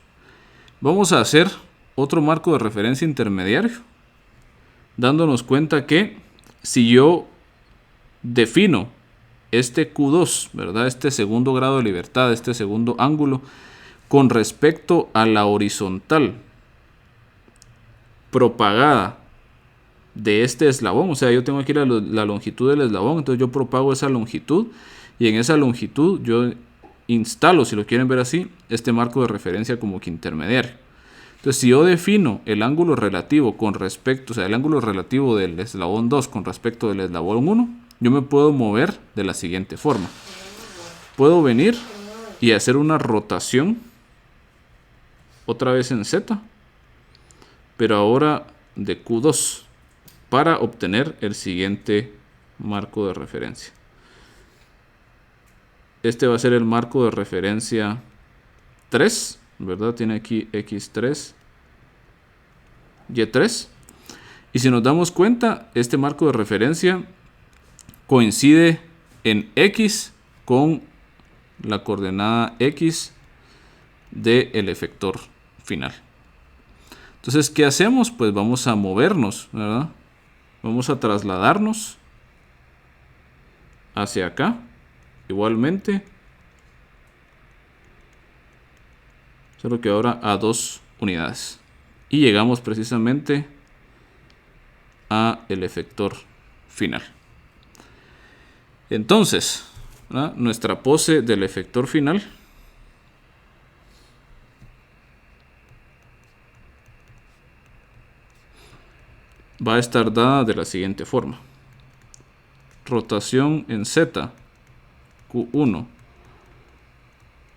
Vamos a hacer otro marco de referencia intermediario, dándonos cuenta que si yo defino este Q2, ¿verdad? Este segundo grado de libertad, este segundo ángulo, con respecto a la horizontal propagada de este eslabón, o sea, yo tengo aquí la longitud del eslabón, entonces yo propago esa longitud y en esa longitud yo instalo, si lo quieren ver así, este marco de referencia como que intermediario. Entonces, si yo defino el ángulo relativo con respecto, o sea, el ángulo relativo del eslabón 2 con respecto del eslabón 1, yo me puedo mover de la siguiente forma. Puedo venir y hacer una rotación, otra vez en Z, pero ahora de Q2, para obtener el siguiente marco de referencia. Este va a ser el marco de referencia 3, ¿verdad? Tiene aquí X3, Y3. Y si nos damos cuenta, este marco de referencia coincide en X con la coordenada X del efector final. Entonces, ¿qué hacemos? Pues vamos a movernos, ¿verdad? Vamos a trasladarnos hacia acá, igualmente, solo que ahora a 2 unidades. Y llegamos precisamente a el efector final. Entonces, ¿verdad? Nuestra pose del efector final va a estar dada de la siguiente forma. Rotación en Z, Q1,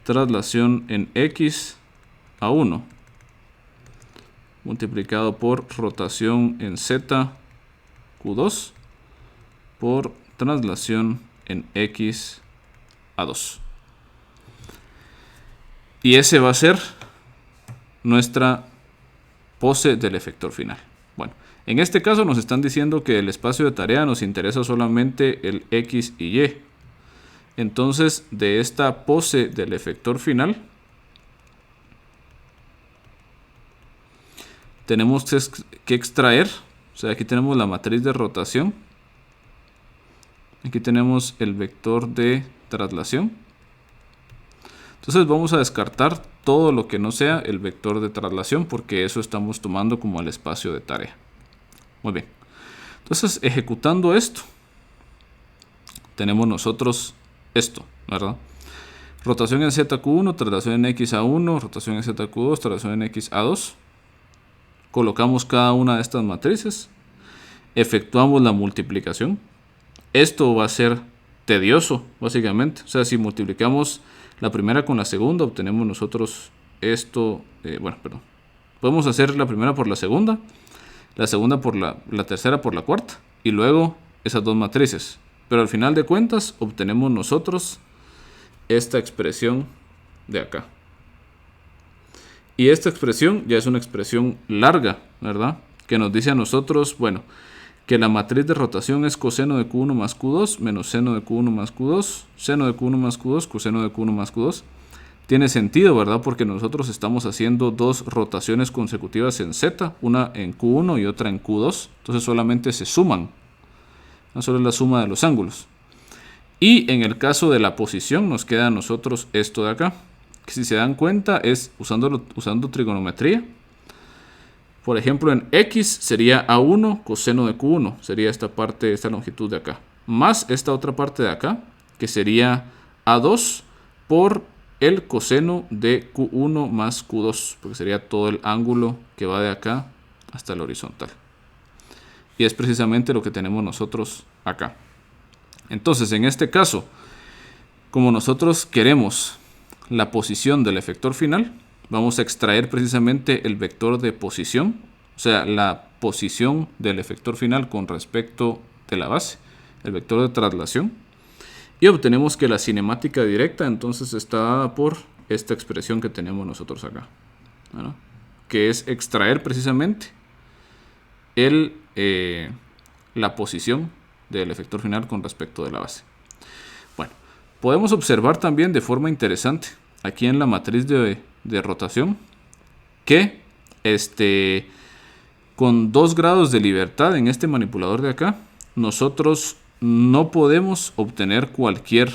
traslación en X a 1, multiplicado por rotación en Z, Q2, por traslación en X a 2. Y ese va a ser nuestra pose del efector final. Bueno, en este caso nos están diciendo que el espacio de tarea nos interesa solamente el X y Y. Entonces, de esta pose del efector final, tenemos que extraer, o sea, aquí tenemos la matriz de rotación, aquí tenemos el vector de traslación. Entonces vamos a descartar todo lo que no sea el vector de traslación, porque eso estamos tomando como el espacio de tarea. Muy bien. Entonces, ejecutando esto, tenemos nosotros esto, ¿verdad? Rotación en ZQ1, traslación en X a 1, rotación en ZQ2, traslación en X a 2. Colocamos cada una de estas matrices, efectuamos la multiplicación. Esto va a ser tedioso, básicamente. O sea, si multiplicamos la primera con la segunda, obtenemos nosotros esto. Podemos hacer la primera por la segunda por la tercera por la cuarta, y luego esas dos matrices. Pero al final de cuentas, obtenemos nosotros esta expresión de acá. Y esta expresión ya es una expresión larga, ¿verdad? Que nos dice a nosotros, bueno, que la matriz de rotación es coseno de Q1 más Q2 menos seno de Q1 más Q2, seno de Q1 más Q2, coseno de Q1 más Q2. Tiene sentido, ¿verdad? Porque nosotros estamos haciendo dos rotaciones consecutivas en Z, una en Q1 y otra en Q2. Entonces solamente se suman. No solo es la suma de los ángulos. Y en el caso de la posición nos queda a nosotros esto de acá. Que si se dan cuenta es usando trigonometría. Por ejemplo, en X sería A1 coseno de Q1. Sería esta parte, esta longitud de acá. Más esta otra parte de acá, que sería A2 por el coseno de Q1 más Q2. Porque sería todo el ángulo que va de acá hasta el horizontal. Y es precisamente lo que tenemos nosotros acá. Entonces, en este caso, como nosotros queremos la posición del efector final, vamos a extraer precisamente el vector de posición, o sea, la posición del efector final con respecto de la base, el vector de traslación, y obtenemos que la cinemática directa entonces está dada por esta expresión que tenemos nosotros acá, ¿verdad? Que es extraer precisamente la posición del efector final con respecto de la base. Bueno, podemos observar también de forma interesante aquí en la matriz de rotación que con 2 grados de libertad en este manipulador de acá, nosotros no podemos obtener cualquier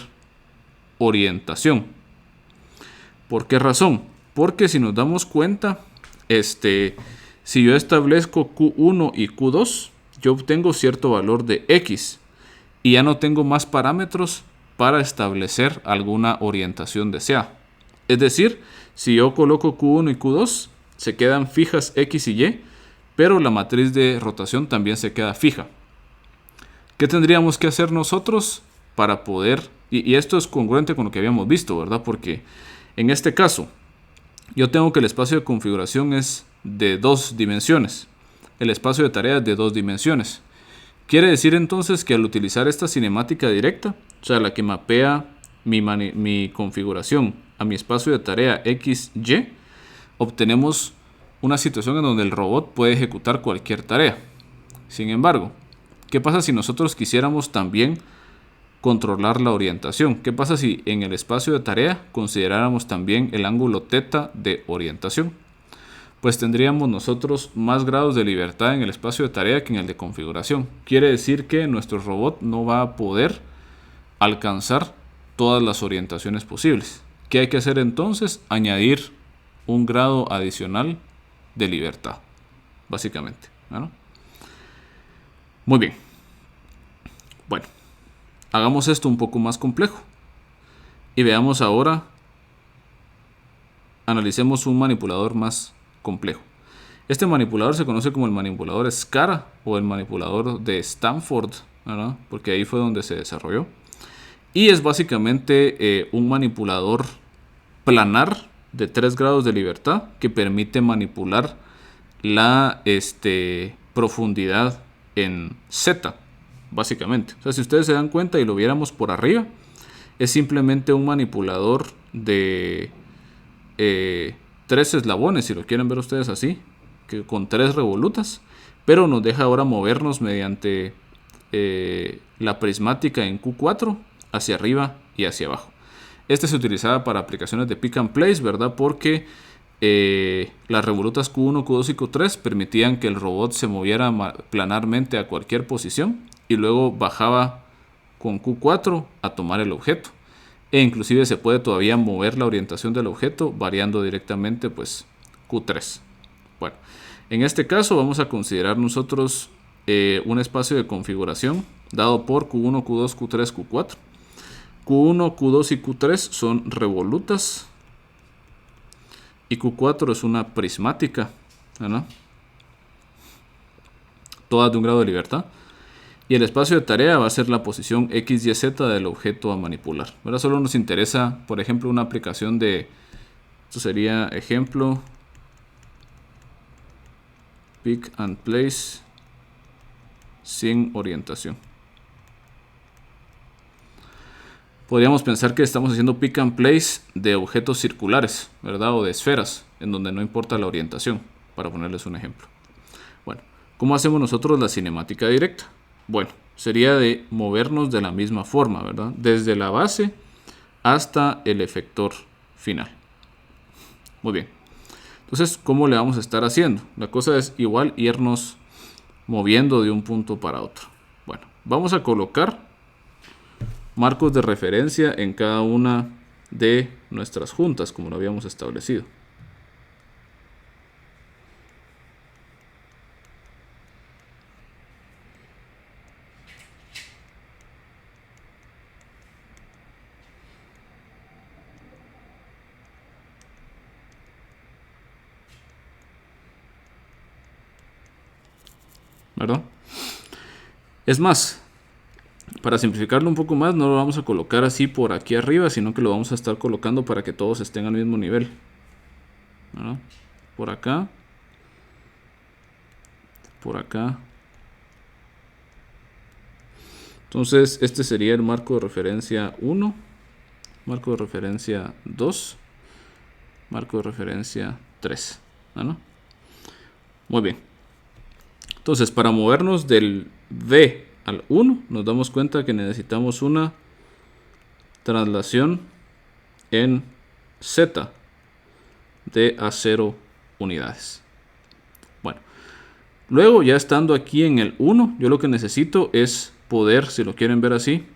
orientación. ¿Por qué razón? Porque si nos damos cuenta, si yo establezco Q1 y Q2, yo obtengo cierto valor de X y ya no tengo más parámetros para establecer alguna orientación deseada. Es decir, si yo coloco Q1 y Q2, se quedan fijas X y Y, pero la matriz de rotación también se queda fija. ¿Qué tendríamos que hacer nosotros para poder, y esto es congruente con lo que habíamos visto, ¿verdad? Porque en este caso, yo tengo que el espacio de configuración es de 2 dimensiones. El espacio de tarea es de 2 dimensiones. Quiere decir entonces que al utilizar esta cinemática directa, o sea, la que mapea mi configuración a mi espacio de tarea XY, obtenemos una situación en donde el robot puede ejecutar cualquier tarea. Sin embargo, ¿qué pasa si nosotros quisiéramos también controlar la orientación? ¿Qué pasa si en el espacio de tarea consideráramos también el ángulo θ de orientación? Pues tendríamos nosotros más grados de libertad en el espacio de tarea que en el de configuración. Quiere decir que nuestro robot no va a poder alcanzar todas las orientaciones posibles. ¿Qué hay que hacer entonces? Añadir un grado adicional de libertad, básicamente, ¿no? Muy bien. Bueno, hagamos esto un poco más complejo y veamos ahora, analicemos un manipulador más complejo. Este manipulador se conoce como el manipulador SCARA o el manipulador de Stanford, ¿verdad? Porque ahí fue donde se desarrolló. Y es básicamente un manipulador planar de 3 grados de libertad que permite manipular la profundidad en Z, básicamente. O sea, si ustedes se dan cuenta y lo viéramos por arriba, es simplemente un manipulador de 3 eslabones, si lo quieren ver ustedes así, que con 3 revolutas, pero nos deja ahora movernos mediante la prismática en Q4 hacia arriba y hacia abajo. Este se utilizaba para aplicaciones de pick and place, ¿verdad? Porque las revolutas Q1, Q2 y Q3 permitían que el robot se moviera planarmente a cualquier posición y luego bajaba con Q4 a tomar el objeto. E inclusive se puede todavía mover la orientación del objeto variando directamente pues Q3. Bueno, en este caso vamos a considerar nosotros un espacio de configuración dado por Q1, Q2, Q3, Q4. Q1, Q2 y Q3 son revolutas y Q4 es una prismática, ¿verdad? Todas de un grado de libertad. Y el espacio de tarea va a ser la posición X, Y, Z del objeto a manipular. Ahora solo nos interesa, por ejemplo, una aplicación de... Esto sería ejemplo. Pick and place sin orientación. Podríamos pensar que estamos haciendo pick and place de objetos circulares, ¿verdad? O de esferas, en donde no importa la orientación, para ponerles un ejemplo. Bueno, ¿cómo hacemos nosotros la cinemática directa? Bueno, sería de movernos de la misma forma, ¿verdad? Desde la base hasta el efector final. Muy bien. Entonces, ¿cómo le vamos a estar haciendo? La cosa es igual irnos moviendo de un punto para otro. Bueno, vamos a colocar marcos de referencia en cada una de nuestras juntas, como lo habíamos establecido. ¿Verdad? Es más, para simplificarlo un poco más, no lo vamos a colocar así por aquí arriba, sino que lo vamos a estar colocando para que todos estén al mismo nivel. ¿Verdad? Por acá. Por acá. Entonces, este sería el marco de referencia 1, marco de referencia 2, marco de referencia 3. ¿No? Muy bien. Entonces, para movernos del V al 1, nos damos cuenta que necesitamos una traslación en Z de a 0 unidades. Bueno, luego ya estando aquí en el 1, yo lo que necesito es poder, si lo quieren ver así,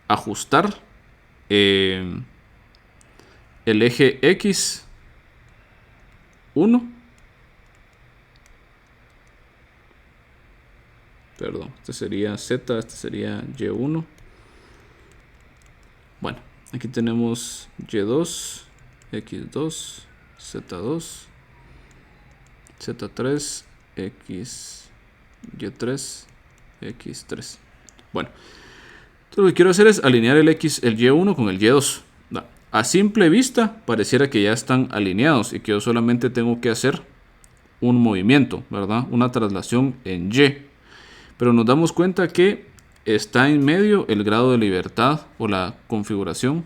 ajustar el eje X 1. Perdón, este sería Z, este sería Y1. Bueno, aquí tenemos Y2, X2, Z2, Z3, X, Y3, X3. Bueno, entonces lo que quiero hacer es alinear el Y1 con el Y2. A simple vista pareciera que ya están alineados y que yo solamente tengo que hacer un movimiento, ¿verdad? Una traslación en Y. Pero nos damos cuenta que está en medio el grado de libertad o la configuración,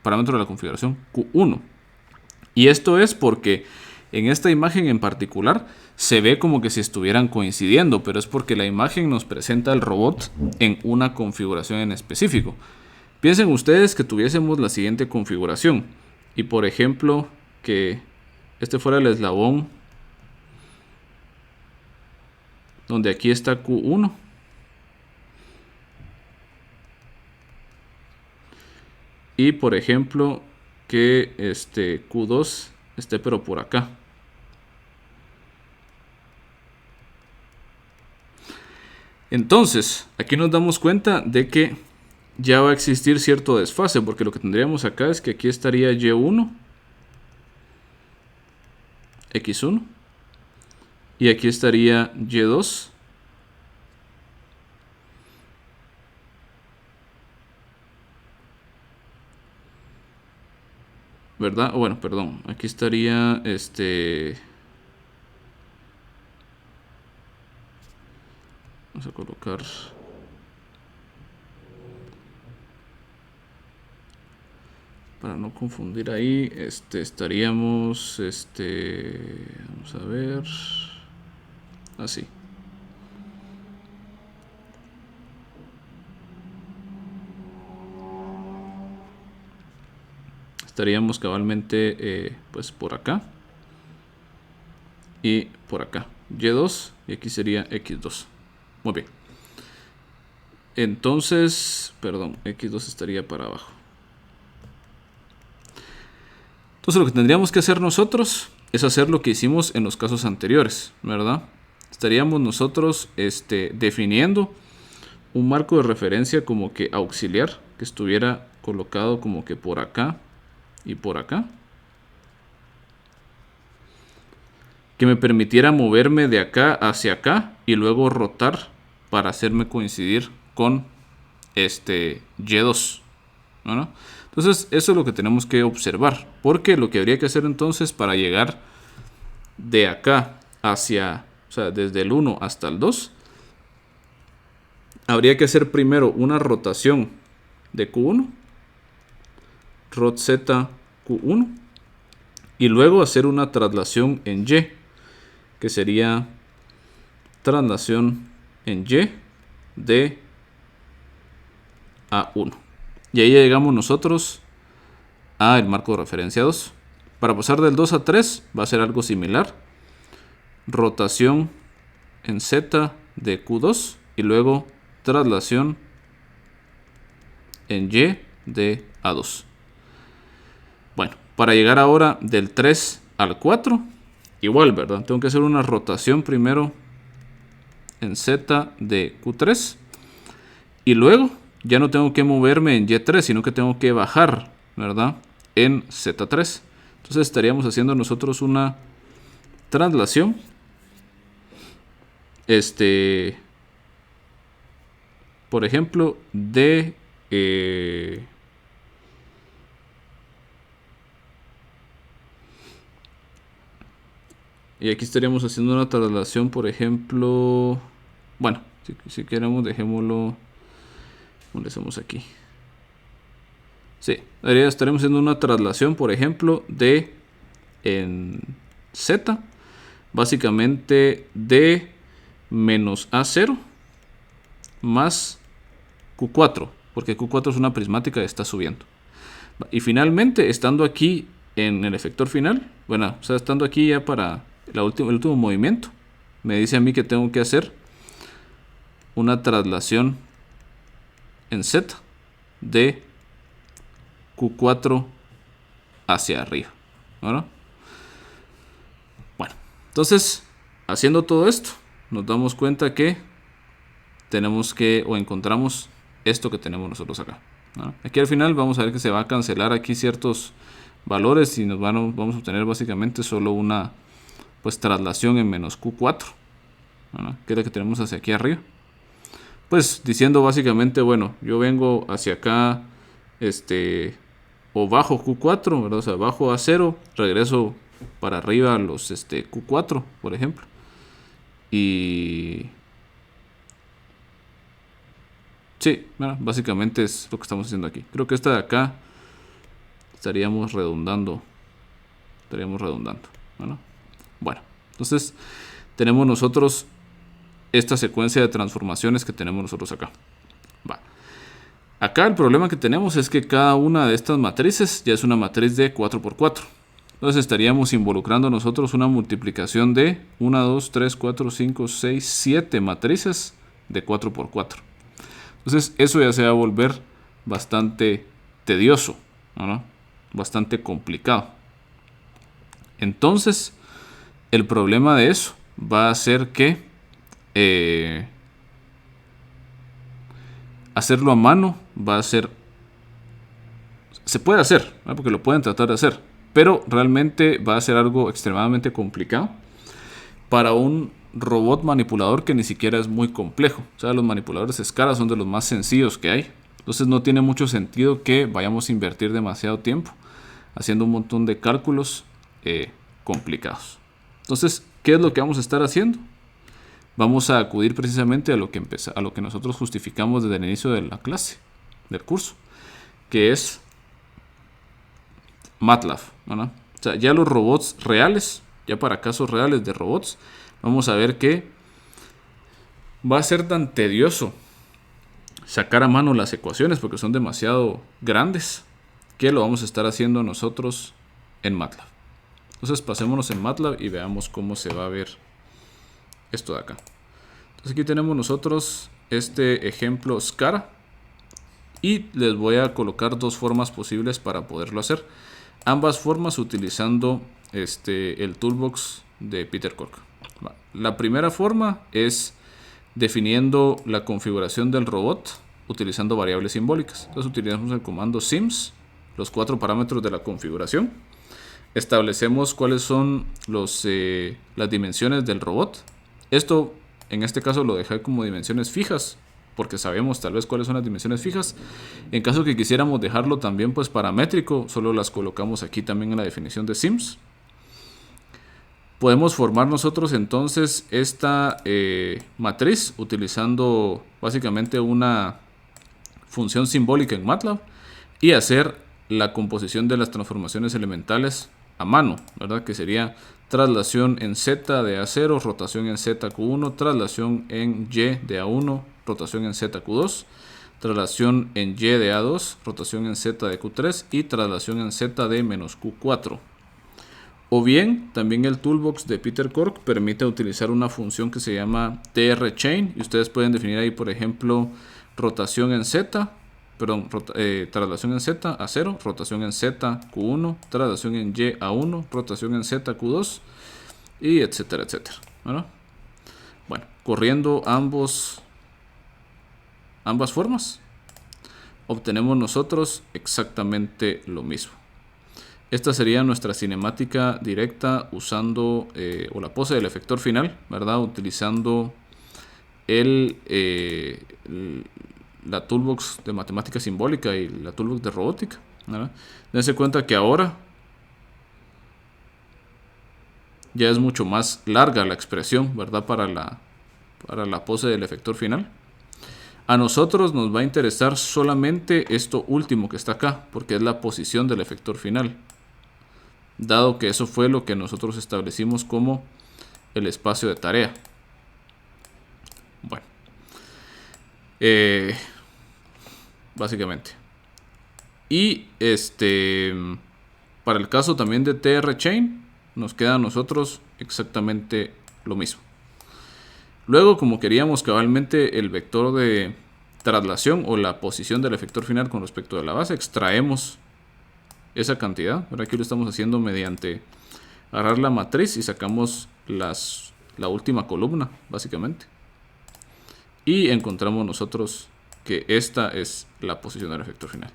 parámetro de la configuración Q1. Y esto es porque en esta imagen en particular se ve como que si estuvieran coincidiendo, pero es porque la imagen nos presenta al robot en una configuración en específico. Piensen ustedes que tuviésemos la siguiente configuración y por ejemplo que este fuera el eslabón donde aquí está Q1 y por ejemplo que Q2 esté pero por acá. Entonces, aquí nos damos cuenta de que ya va a existir cierto desfase, porque lo que tendríamos acá es que aquí estaría Y1, X1, y aquí estaría Y2, ¿verdad? Bueno, perdón, aquí estaría vamos a colocar para no confundir ahí, estaríamos vamos a ver así. Estaríamos cabalmente pues por acá y por acá Y2 y aquí sería X2. Muy bien, entonces perdón, X2 estaría para abajo. Entonces lo que tendríamos que hacer nosotros es hacer lo que hicimos en los casos anteriores, ¿verdad? Estaríamos nosotros definiendo un marco de referencia como que auxiliar que estuviera colocado como que por acá y por acá, que me permitiera moverme de acá hacia acá y luego rotar para hacerme coincidir con Y2, ¿no? Entonces eso es lo que tenemos que observar, porque lo que habría que hacer entonces para llegar de acá hacia, o sea, desde el 1 hasta el 2, habría que hacer primero una rotación de Q1, rot Z Q1, y luego hacer una traslación en Y, que sería traslación en Y de A1. Y ahí llegamos nosotros a el marco de referencia 2. Para pasar del 2 a 3 va a ser algo similar. Rotación en Z de Q2 y luego traslación en Y de A2. Bueno, para llegar ahora del 3 al 4, igual, ¿verdad? Tengo que hacer una rotación primero en Z de Q3 y luego ya no tengo que moverme en Y3, sino que tengo que bajar, ¿verdad? En Z3. Entonces estaríamos haciendo nosotros una traslación por ejemplo, de y aquí estaríamos haciendo una traslación, por ejemplo, bueno, si queremos dejémoslo, ¿cómo le hacemos aquí? Sí, estaremos haciendo una traslación, por ejemplo, de en Z, básicamente de menos A0 más Q4, porque Q4 es una prismática y está subiendo. Y finalmente, estando aquí en el efector final, bueno, o sea, estando aquí ya para el último movimiento, me dice a mí que tengo que hacer una traslación en Z de Q4 hacia arriba, ¿no? Bueno, entonces, haciendo todo esto, nos damos cuenta que tenemos que, o encontramos esto que tenemos nosotros acá, ¿no? Aquí al final vamos a ver que se va a cancelar aquí ciertos valores y vamos a obtener básicamente solo una pues traslación en menos Q4, ¿no? Que es la que tenemos hacia aquí arriba. Pues diciendo básicamente, bueno, yo vengo hacia acá, o bajo Q4, ¿verdad? O sea, bajo A0, regreso para arriba a los Q4, por ejemplo. Y sí, bueno, básicamente es lo que estamos haciendo aquí. Creo que esta de acá estaríamos redundando. ¿No? Bueno, entonces tenemos nosotros esta secuencia de transformaciones que tenemos nosotros acá. Va. Acá el problema que tenemos es que cada una de estas matrices ya es una matriz de 4×4. Entonces estaríamos involucrando nosotros una multiplicación de 1, 2, 3, 4, 5, 6, 7 matrices de 4×4. Entonces eso ya se va a volver bastante tedioso, ¿no? Bastante complicado. Entonces el problema de eso va a ser que hacerlo a mano va a ser, se puede hacer, ¿no? Porque lo pueden tratar de hacer, pero realmente va a ser algo extremadamente complicado para un robot manipulador que ni siquiera es muy complejo. O sea, los manipuladores SCARA son de los más sencillos que hay. Entonces no tiene mucho sentido que vayamos a invertir demasiado tiempo haciendo un montón de cálculos complicados. Entonces, ¿qué es lo que vamos a estar haciendo? Vamos a acudir precisamente a lo que nosotros justificamos desde el inicio de la clase, del curso, que es MATLAB, ¿no? O sea, ya los robots reales, ya para casos reales de robots, vamos a ver que va a ser tan tedioso sacar a mano las ecuaciones porque son demasiado grandes, que lo vamos a estar haciendo nosotros en MATLAB. Entonces pasémonos en MATLAB y veamos cómo se va a ver esto de acá. Entonces aquí tenemos nosotros este ejemplo SCARA y les voy a colocar dos formas posibles para poderlo hacer. Ambas formas utilizando el toolbox de Peter Cork. La primera forma es definiendo la configuración del robot utilizando variables simbólicas. Entonces utilizamos el comando sims, los 4 parámetros de la configuración. Establecemos cuáles son las dimensiones del robot. Esto en este caso lo dejé como dimensiones fijas porque sabemos tal vez cuáles son las dimensiones fijas. En caso que quisiéramos dejarlo también pues paramétrico, solo las colocamos aquí también en la definición de sims. Podemos formar nosotros entonces esta matriz utilizando básicamente una función simbólica en MATLAB y hacer la composición de las transformaciones elementales a mano, ¿verdad? Que sería traslación en Z de A0, rotación en ZQ1, traslación en Y de A1, rotación en ZQ2, traslación en Y de A2, rotación en Z de Q3 y traslación en Z de menos Q4. O bien, también el toolbox de Peter Cork permite utilizar una función que se llama trchain. Y ustedes pueden definir ahí, por ejemplo, rotación en Z, perdón, traslación en Z a 0, rotación en Z Q1, traslación en Y a 1, rotación en Z Q2, y etcétera, etcétera. Bueno, corriendo ambas formas, obtenemos nosotros exactamente lo mismo. Esta sería nuestra cinemática directa usando, o la pose del efector final, ¿verdad? Utilizando la toolbox de matemática simbólica y la toolbox de robótica, ¿verdad? Dense cuenta que ahora ya es mucho más larga la expresión, ¿verdad? Para la pose del efector final. A nosotros nos va a interesar solamente esto último que está acá, porque es la posición del efector final, dado que eso fue lo que nosotros establecimos como el espacio de tarea. Bueno, básicamente. Y para el caso también de trchain, nos queda a nosotros exactamente lo mismo. Luego, como queríamos cabalmente el vector de traslación o la posición del efector final con respecto a la base, extraemos esa cantidad. Ahora aquí lo estamos haciendo mediante agarrar la matriz y sacamos la última columna, básicamente. Y encontramos nosotros que esta es la posición del efector final.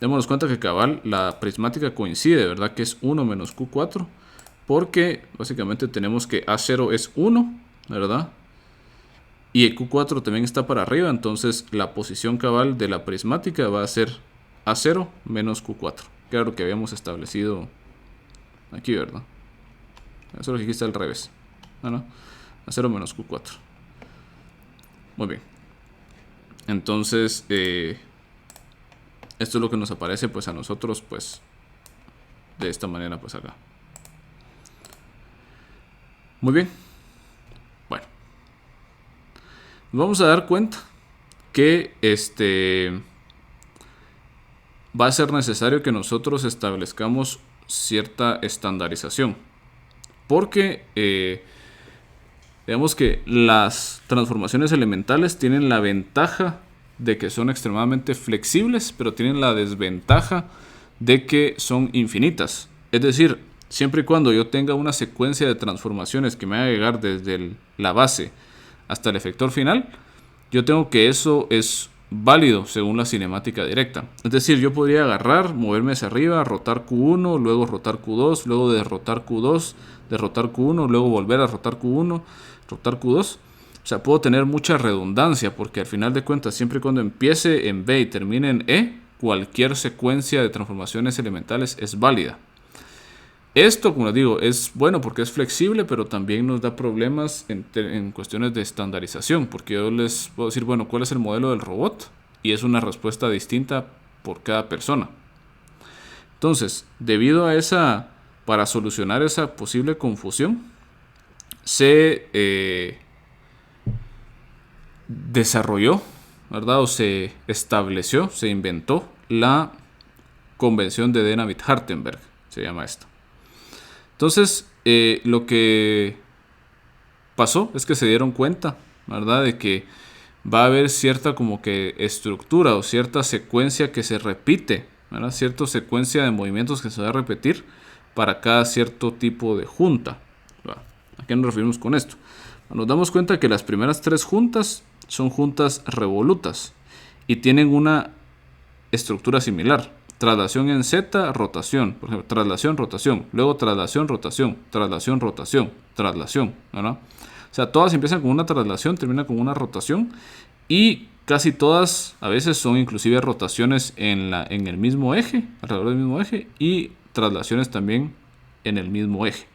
Démonos cuenta que cabal la prismática coincide, ¿verdad? Que es 1 menos Q4, porque básicamente tenemos que A0 es 1, ¿verdad? Y el Q4 también está para arriba, entonces la posición cabal de la prismática va a ser A0 menos Q4. Claro que habíamos establecido aquí, ¿verdad? Eso es lo que aquí está al revés. ¿No? A0 menos Q4. Muy bien. Entonces, esto es lo que nos aparece pues a nosotros, pues, de esta manera, pues acá. Muy bien. Bueno. Nos vamos a dar cuenta que va a ser necesario que nosotros establezcamos cierta estandarización. Porque digamos que las transformaciones elementales tienen la ventaja de que son extremadamente flexibles, pero tienen la desventaja de que son infinitas. Es decir, siempre y cuando yo tenga una secuencia de transformaciones que me haga llegar desde la base hasta el efector final, yo tengo que eso es válido según la cinemática directa. Es decir, yo podría agarrar, moverme hacia arriba, rotar Q1, luego rotar Q2, luego derrotar Q2, derrotar Q1, luego volver a rotar Q1, rotar Q2. O sea, puedo tener mucha redundancia porque al final de cuentas, siempre y cuando empiece en B y termine en E, cualquier secuencia de transformaciones elementales es válida. Esto, como les digo, es bueno porque es flexible, pero también nos da problemas en cuestiones de estandarización, porque yo les puedo decir, bueno, ¿cuál es el modelo del robot? Y es una respuesta distinta por cada persona. Entonces, debido a para solucionar esa posible confusión, se desarrolló, ¿verdad? O se estableció, se inventó la convención de Dennavit-Hartenberg, se llama esto. Entonces, lo que pasó es que se dieron cuenta, ¿verdad? De que va a haber cierta como que estructura o cierta secuencia que se repite, ¿verdad? Cierta secuencia de movimientos que se va a repetir para cada cierto tipo de junta. ¿A qué nos referimos con esto? Nos damos cuenta que las primeras 3 juntas son juntas revolutas y tienen una estructura similar. Traslación en Z, rotación. Por ejemplo, traslación, rotación. Luego traslación, rotación. Traslación, rotación. Traslación. ¿Verdad? O sea, todas empiezan con una traslación, terminan con una rotación. Y casi todas a veces son inclusive rotaciones en el mismo eje, alrededor del mismo eje. Y traslaciones también en el mismo eje.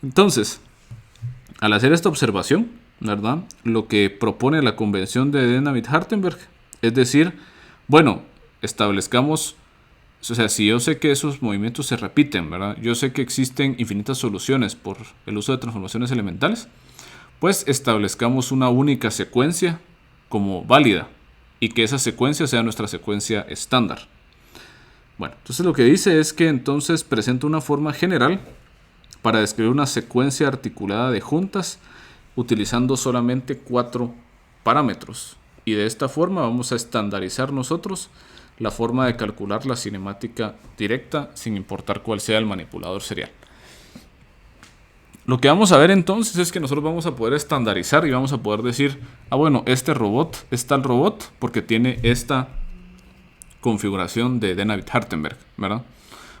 Entonces, al hacer esta observación, ¿verdad? Lo que propone la convención de Dennavit-Hartenberg es decir, bueno, establezcamos, o sea, si yo sé que esos movimientos se repiten, ¿verdad? Yo sé que existen infinitas soluciones por el uso de transformaciones elementales, pues establezcamos una única secuencia como válida y que esa secuencia sea nuestra secuencia estándar. Bueno, entonces lo que dice es que entonces presenta una forma general para describir una secuencia articulada de juntas utilizando solamente 4 parámetros. Y de esta forma vamos a estandarizar nosotros la forma de calcular la cinemática directa sin importar cuál sea el manipulador serial. Lo que vamos a ver entonces es que nosotros vamos a poder estandarizar y vamos a poder decir, bueno, este robot es tal robot porque tiene esta configuración de Denavit-Hartenberg, ¿verdad?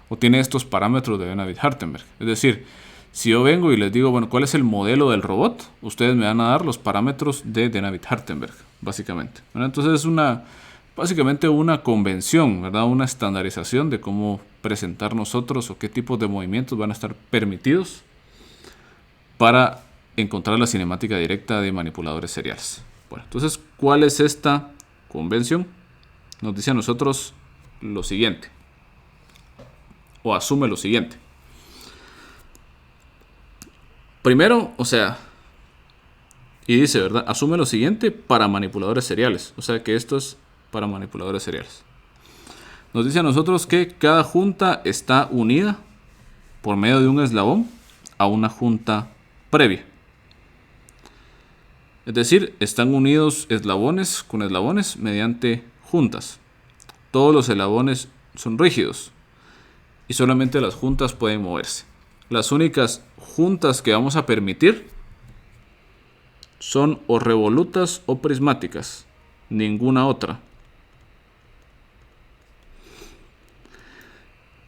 O tiene estos parámetros de Denavit-Hartenberg. Es decir, si yo vengo y les digo, bueno, ¿cuál es el modelo del robot? Ustedes me van a dar los parámetros de Denavit-Hartenberg, básicamente, ¿verdad? Entonces es básicamente una convención, ¿verdad? Una estandarización de cómo presentar nosotros o qué tipos de movimientos van a estar permitidos para encontrar la cinemática directa de manipuladores seriales. Bueno, entonces, ¿cuál es esta convención? Nos dice a nosotros lo siguiente, o asume lo siguiente. Primero, y dice, ¿verdad? Asume lo siguiente para manipuladores seriales, o sea que esto es para manipuladores seriales. Nos dice a nosotros que cada junta está unida por medio de un eslabón a una junta previa. Es decir, están unidos eslabones con eslabones mediante juntas. Todos los eslabones son rígidos y solamente las juntas pueden moverse. Las únicas juntas que vamos a permitir son o revolutas o prismáticas, ninguna otra.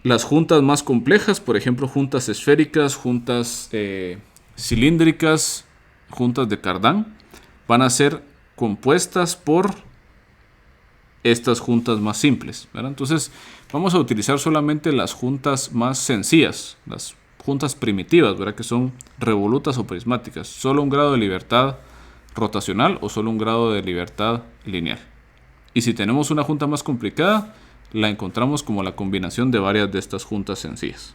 Las juntas más complejas, por ejemplo, juntas esféricas, juntas cilíndricas, juntas de Cardan, van a ser compuestas por estas juntas más simples, ¿verdad? Entonces vamos a utilizar solamente las juntas más sencillas, las juntas primitivas, ¿verdad? Que son revolutas o prismáticas, solo un grado de libertad rotacional o solo un grado de libertad lineal. Y si tenemos una junta más complicada, la encontramos como la combinación de varias de estas juntas sencillas.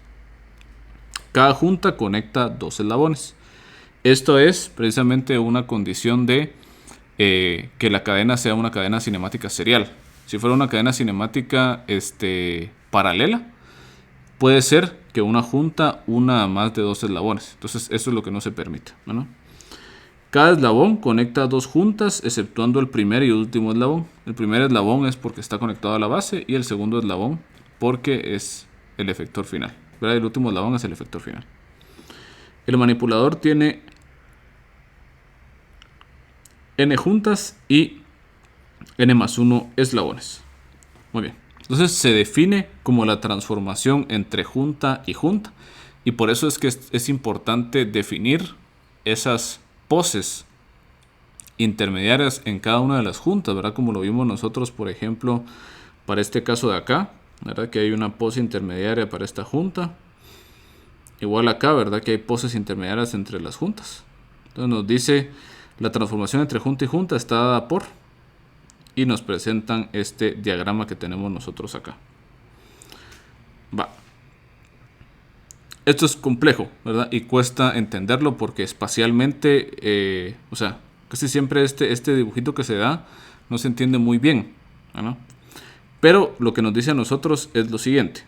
Cada junta conecta 2 eslabones. Esto es precisamente una condición de que la cadena sea una cadena cinemática serial. Si fuera una cadena cinemática paralela, puede ser que una junta una más de 2 eslabones. Entonces eso es lo que no se permite, ¿no? Cada eslabón conecta 2 juntas, exceptuando el primer y último eslabón. El primer eslabón es porque está conectado a la base y el segundo eslabón porque es el efector final, ¿verdad? El último eslabón es el efector final. El manipulador tiene n juntas y n más 1 eslabones. Muy bien. Entonces se define como la transformación entre junta y junta. Y por eso es que es importante definir esas poses intermediarias en cada una de las juntas, ¿verdad? Como lo vimos nosotros, por ejemplo, para este caso de acá, ¿verdad? Que hay una pose intermediaria para esta junta. Igual acá, ¿verdad? Que hay poses intermediarias entre las juntas. Entonces nos dice la transformación entre junta y junta está dada por, y nos presentan este diagrama que tenemos nosotros acá. Esto es complejo, ¿verdad? Y cuesta entenderlo porque espacialmente, casi siempre este dibujito que se da no se entiende muy bien, ¿no? Pero lo que nos dice a nosotros es lo siguiente.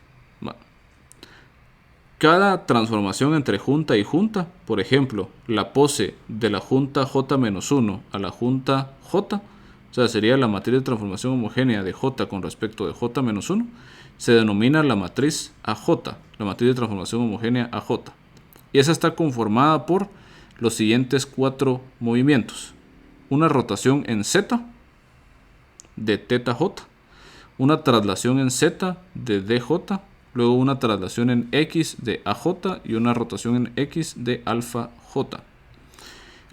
Cada transformación entre junta y junta, por ejemplo, la pose de la junta J-1 a la junta J, o sea, sería la matriz de transformación homogénea de J con respecto de J-1, se denomina la matriz AJ, la matriz de transformación homogénea AJ. Y esa está conformada por los siguientes 4 movimientos. Una rotación en Z de θJ, una traslación en Z de DJ, luego una traslación en X de AJ y una rotación en X de alfa J.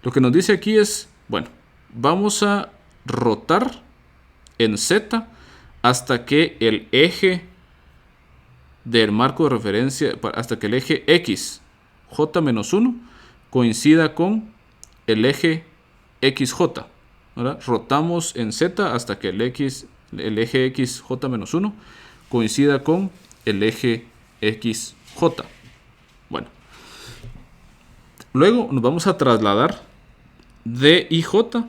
Lo que nos dice aquí es, bueno, vamos a rotar en Z hasta que el eje del marco de referencia, hasta que el eje X J-1 coincida con el eje XJ, ¿verdad? Rotamos en Z hasta que el eje X J-1 coincida con el eje XJ. Bueno, luego nos vamos a trasladar de IJ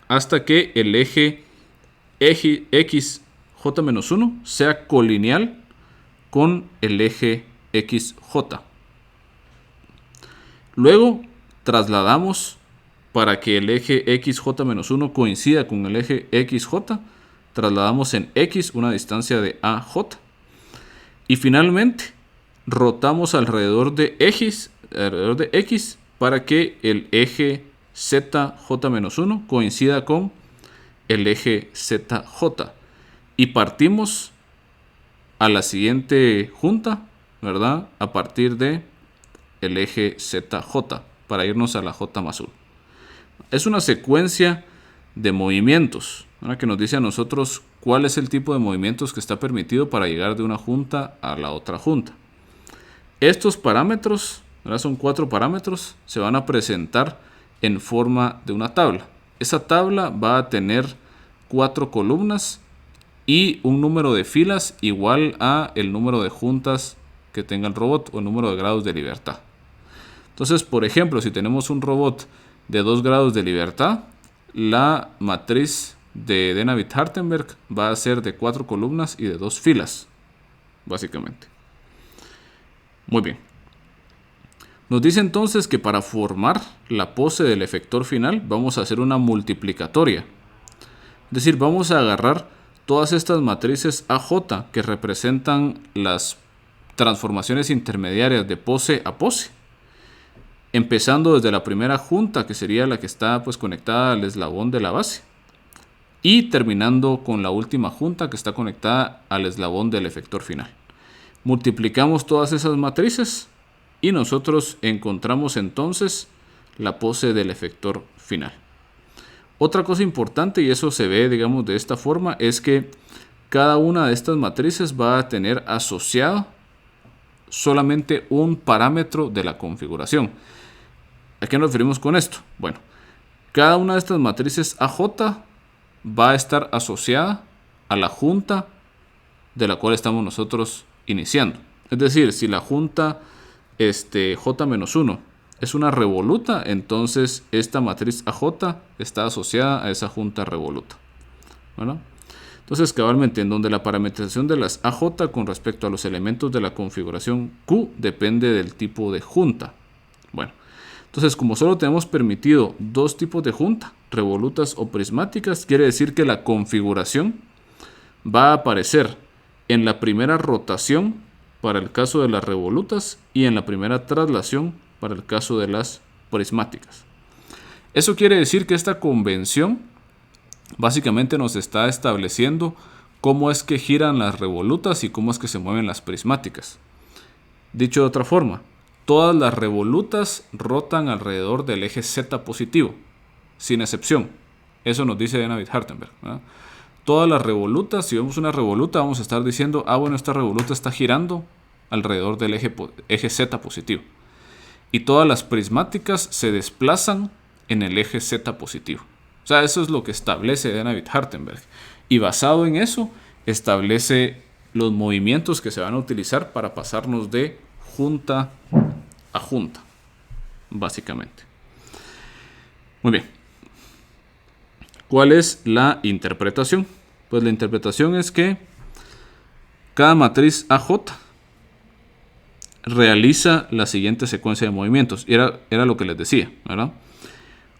hasta que el eje XJ J-1 sea colineal con el eje XJ. Luego trasladamos para que el eje XJ-1 coincida con el eje XJ. Trasladamos en X una distancia de AJ. Y finalmente rotamos alrededor de X para que el eje ZJ-1 coincida con el eje ZJ. Y partimos a la siguiente junta, ¿verdad? A partir de el eje ZJ para irnos a la J más 1. Es una secuencia de movimientos, ¿verdad?, que nos dice a nosotros cuál es el tipo de movimientos que está permitido para llegar de una junta a la otra junta. Estos parámetros, ¿verdad?, son 4 parámetros, se van a presentar en forma de una tabla. Esa tabla va a tener 4 columnas y un número de filas igual a el número de juntas que tenga el robot o el número de grados de libertad. Entonces, por ejemplo, si tenemos un robot de 2 grados de libertad, la matriz de Denavit-Hartenberg va a ser de 4 columnas y de 2 filas, básicamente. Muy bien. Nos dice entonces que para formar la pose del efector final vamos a hacer una multiplicatoria. Es decir, vamos a agarrar todas estas matrices AJ que representan las transformaciones intermediarias de pose a pose, empezando desde la primera junta, que sería la que está pues conectada al eslabón de la base, y terminando con la última junta que está conectada al eslabón del efector final. Multiplicamos todas esas matrices y nosotros encontramos entonces la pose del efector final. Otra cosa importante, y eso se ve, digamos, de esta forma, es que cada una de estas matrices va a tener asociado solamente un parámetro de la configuración. ¿A qué nos referimos con esto? Bueno, cada una de estas matrices AJ va a estar asociada a la junta de la cual estamos nosotros iniciando. Es decir, si la junta J-1 es una revoluta, entonces esta matriz AJ está asociada a esa junta revoluta. ¿Bueno? Entonces, cabalmente, en donde la parametrización de las AJ con respecto a los elementos de la configuración Q depende del tipo de junta. Bueno, entonces, como solo tenemos permitido 2 tipos de junta, revolutas o prismáticas, quiere decir que la configuración va a aparecer en la primera rotación para el caso de las revolutas y en la primera traslación para el caso de las prismáticas. Eso quiere decir que esta convención básicamente nos está estableciendo cómo es que giran las revolutas y cómo es que se mueven las prismáticas. Dicho de otra forma, todas las revolutas rotan alrededor del eje Z positivo, sin excepción. Eso nos dice Denavit-Hartenberg, ¿verdad? Todas las revolutas, si vemos una revoluta, vamos a estar diciendo, bueno, esta revoluta está girando alrededor del eje Z positivo. Y todas las prismáticas se desplazan en el eje Z positivo. O sea, eso es lo que establece Denavit-Hartenberg. Y basado en eso, establece los movimientos que se van a utilizar para pasarnos de junta a junta, básicamente. Muy bien. ¿Cuál es la interpretación? Pues la interpretación es que cada matriz AJ realiza la siguiente secuencia de movimientos. Era lo que les decía, ¿verdad?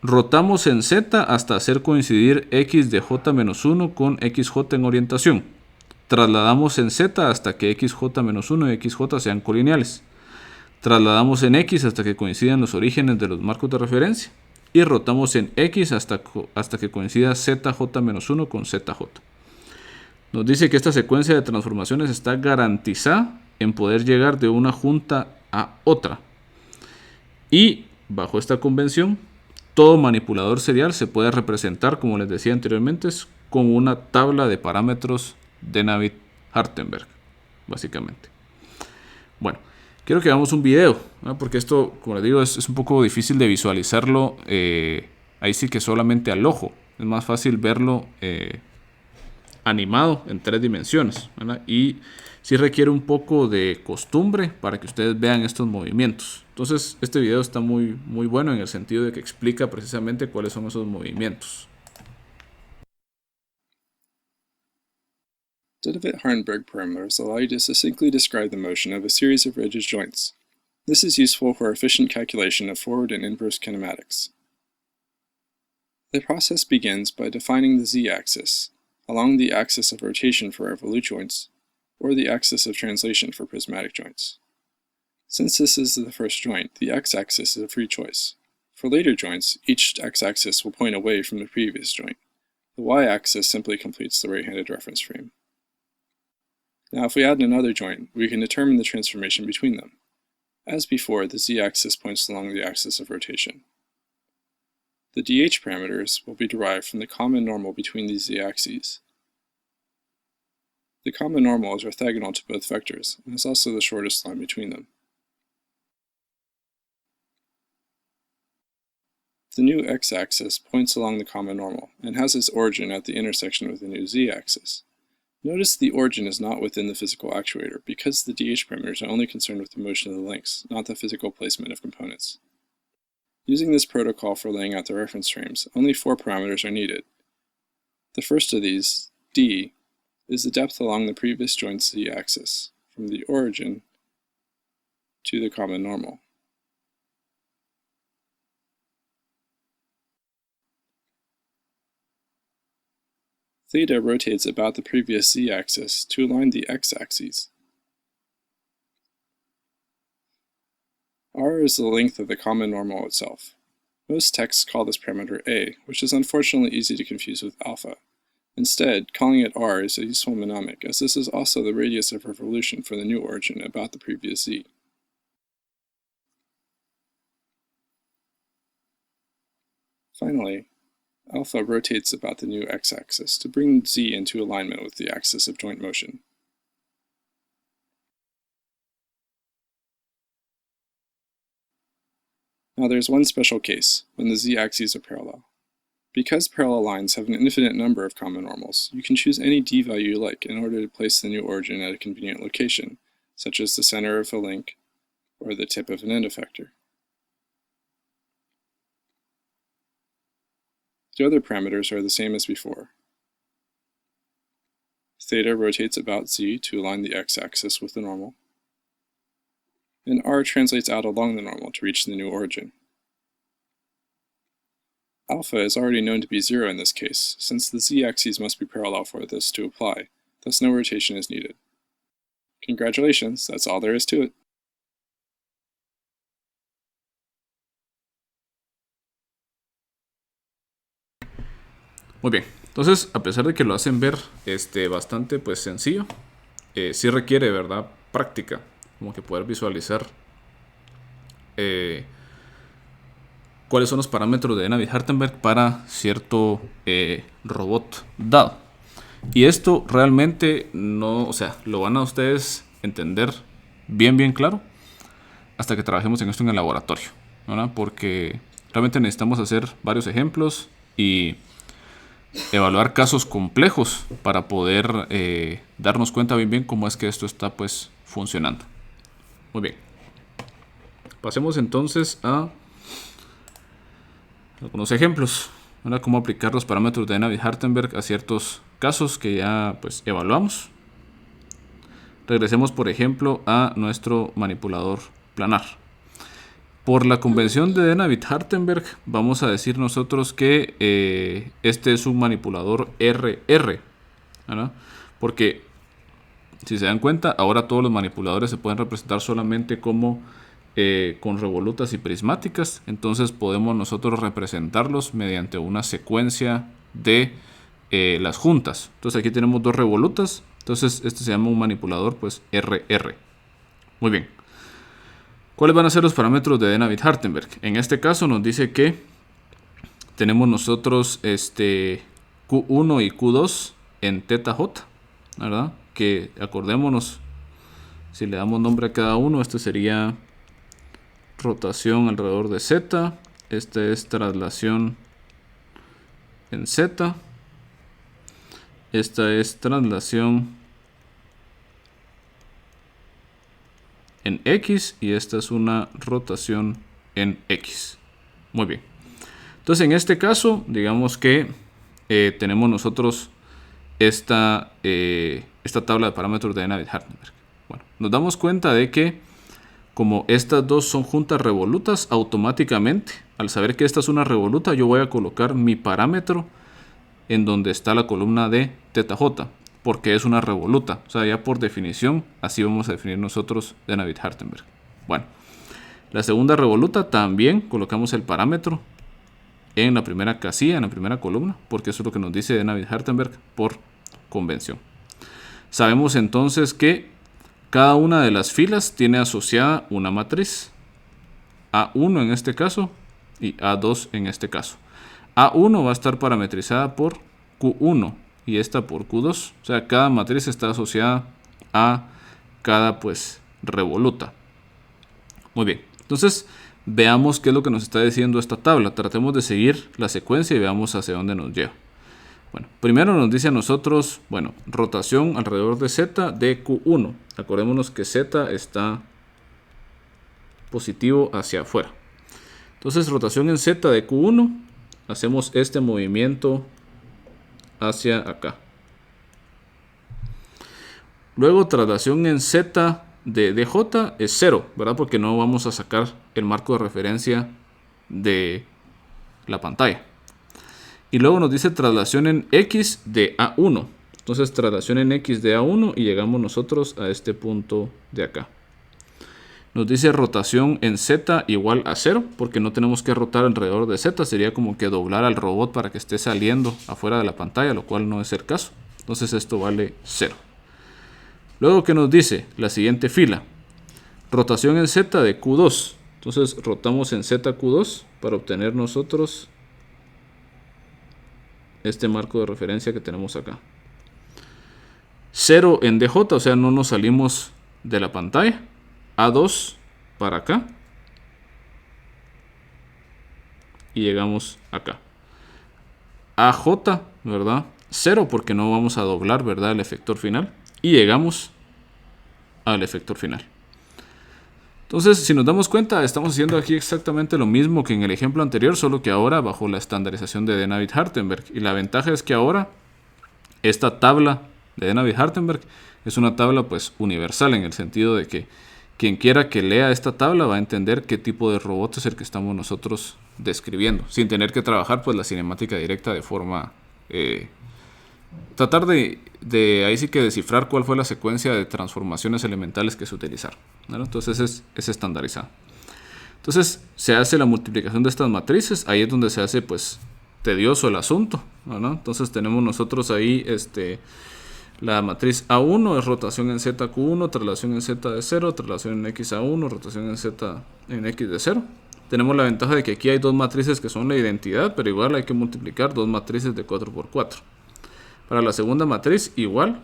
Rotamos en Z hasta hacer coincidir X de J-1 con XJ en orientación. Trasladamos en Z hasta que XJ-1 y XJ sean colineales. Trasladamos en X hasta que coincidan los orígenes de los marcos de referencia. Y rotamos en X hasta que coincida ZJ-1 con ZJ. Nos dice que esta secuencia de transformaciones está garantizada en poder llegar de una junta a otra. Y bajo esta convención, todo manipulador serial se puede representar, como les decía anteriormente, con una tabla de parámetros de Denavit-Hartenberg, básicamente. Bueno, quiero que hagamos un video, ¿no? Porque esto, como les digo, es un poco difícil de visualizarlo. Ahí sí que solamente al ojo. Es más fácil verlo animado en 3 dimensiones, ¿verdad? Y sí requiere un poco de costumbre para que ustedes vean estos movimientos. Entonces, este video está muy bueno en el sentido de que explica precisamente cuáles son esos movimientos. Dennevit-Hardenberg parameters allow you to succinctly describe the motion of a series of rigid joints. This is useful for efficient calculation of forward and inverse kinematics. The process begins by defining the z-axis, along the axis of rotation for revolute joints, or the axis of translation for prismatic joints. Since this is the first joint, the x-axis is a free choice. For later joints, each x-axis will point away from the previous joint. The y-axis simply completes the right-handed reference frame. Now if we add another joint, we can determine the transformation between them. As before, the z-axis points along the axis of rotation. The dH parameters will be derived from the common normal between these z-axes. The common normal is orthogonal to both vectors, and is also the shortest line between them. The new x-axis points along the common normal, and has its origin at the intersection with the new z-axis. Notice the origin is not within the physical actuator, because the dH parameters are only concerned with the motion of the links, not the physical placement of components. Using this protocol for laying out the reference frames, only 4 parameters are needed. The first of these, d, is the depth along the previous joint's z-axis, from the origin to the common normal. Theta rotates about the previous z-axis to align the x-axes. R is the length of the common normal itself. Most texts call this parameter A, which is unfortunately easy to confuse with alpha. Instead, calling it R is a useful mnemonic, as this is also the radius of revolution for the new origin about the previous z. Finally, alpha rotates about the new x-axis to bring z into alignment with the axis of joint motion. Now there's one special case, when the z-axes are parallel. Because parallel lines have an infinite number of common normals, you can choose any d value you like in order to place the new origin at a convenient location, such as the center of a link or the tip of an end effector. The other parameters are the same as before. Theta rotates about z to align the x-axis with the normal, and r translates out along the normal to reach the new origin. Alpha is already known to be 0 in this case, since the z-axes must be parallel for this to apply, thus no rotation is needed. Congratulations, that's all there is to it. Muy bien, entonces a pesar de que lo hacen ver bastante pues sencillo, sí requiere, ¿verdad?, práctica, como que poder visualizar cuáles son los parámetros de Dennevit-Hardenberg para cierto robot dado. Y esto realmente no, o sea, lo van a ustedes entender bien claro hasta que trabajemos en esto en el laboratorio, ¿verdad? Porque realmente necesitamos hacer varios ejemplos y evaluar casos complejos para poder darnos cuenta bien cómo es que esto está pues funcionando. Muy bien. Pasemos entonces a algunos ejemplos. Ahora, cómo aplicar los parámetros de Dennevit-Hardenberg a ciertos casos que ya pues evaluamos. Regresemos por ejemplo a nuestro manipulador planar. Por la convención de Dennevit-Hardenberg vamos a decir nosotros que este es un manipulador RR, ¿verdad? Porque si se dan cuenta, ahora todos los manipuladores se pueden representar solamente como con revolutas y prismáticas. Entonces podemos nosotros representarlos mediante una secuencia de las juntas. Entonces aquí tenemos 2 revolutas. Entonces este se llama un manipulador pues RR. Muy bien. ¿Cuáles van a ser los parámetros de Dennevit-Hardenberg? En este caso nos dice que tenemos nosotros Q1 y Q2 en θj, ¿verdad? Que acordémonos, si le damos nombre a cada uno, este sería rotación alrededor de z, este es traslación en z, esta es traslación en X y esta es una rotación en X. Muy bien. Entonces en este caso, digamos que tenemos nosotros esta tabla de parámetros de Navier-Hartenberg. Bueno, nos damos cuenta de que como estas dos son juntas revolutas, automáticamente, al saber que esta es una revoluta, yo voy a colocar mi parámetro en donde está la columna de θj, porque es una revoluta. O sea, ya por definición, así vamos a definir nosotros de Navier-Hartenberg. Bueno, la segunda revoluta también colocamos el parámetro en la primera casilla, en la primera columna, porque eso es lo que nos dice de Navier-Hartenberg por convención. Sabemos entonces que cada una de las filas tiene asociada una matriz, A1 en este caso y A2 en este caso. A1 va a estar parametrizada por Q1 y esta por Q2. O sea, cada matriz está asociada a cada revoluta. Muy bien, entonces veamos qué es lo que nos está diciendo esta tabla. Tratemos de seguir la secuencia y veamos hacia dónde nos lleva. Bueno, primero nos dice a nosotros, rotación alrededor de Z de Q1. Acordémonos que Z está positivo hacia afuera. Entonces, rotación en Z de Q1, hacemos este movimiento hacia acá. Luego, traslación en Z de DJ es 0, ¿verdad? Porque no vamos a sacar el marco de referencia de la pantalla. Y luego nos dice traslación en X de A1. Entonces traslación en X de A1 y llegamos nosotros a este punto de acá. Nos dice rotación en Z igual a 0, porque no tenemos que rotar alrededor de Z. Sería como que doblar al robot para que esté saliendo afuera de la pantalla, lo cual no es el caso. Entonces esto vale 0. Luego, ¿qué nos dice? La siguiente fila. Rotación en Z de Q2. Entonces rotamos en Z Q2 para obtener nosotros este marco de referencia que tenemos acá. 0 en DJ, o sea, no nos salimos de la pantalla. A2 para acá. Y llegamos acá. AJ, ¿verdad? 0 porque no vamos a doblar, ¿verdad? El efector final. Y llegamos al efector final. Entonces, si nos damos cuenta, estamos haciendo aquí exactamente lo mismo que en el ejemplo anterior, solo que ahora bajo la estandarización de Navier-Hartenberg. Y la ventaja es que ahora esta tabla de Navier-Hartenberg es una tabla universal, en el sentido de que quien quiera que lea esta tabla va a entender qué tipo de robot es el que estamos nosotros describiendo, sin tener que trabajar la cinemática directa de forma... tratar de ahí sí que descifrar cuál fue la secuencia de transformaciones elementales que se utilizaron, ¿no? Entonces es estandarizado. Entonces se hace la multiplicación de estas matrices. Ahí es donde se hace tedioso el asunto, ¿no? Entonces tenemos nosotros ahí la matriz A1 es rotación en ZQ1, traslación en Z de 0, traslación en X A1, rotación en Z en X de 0. Tenemos la ventaja de que aquí hay dos matrices que son la identidad, pero igual hay que multiplicar dos matrices de 4×4. Para la segunda matriz, igual,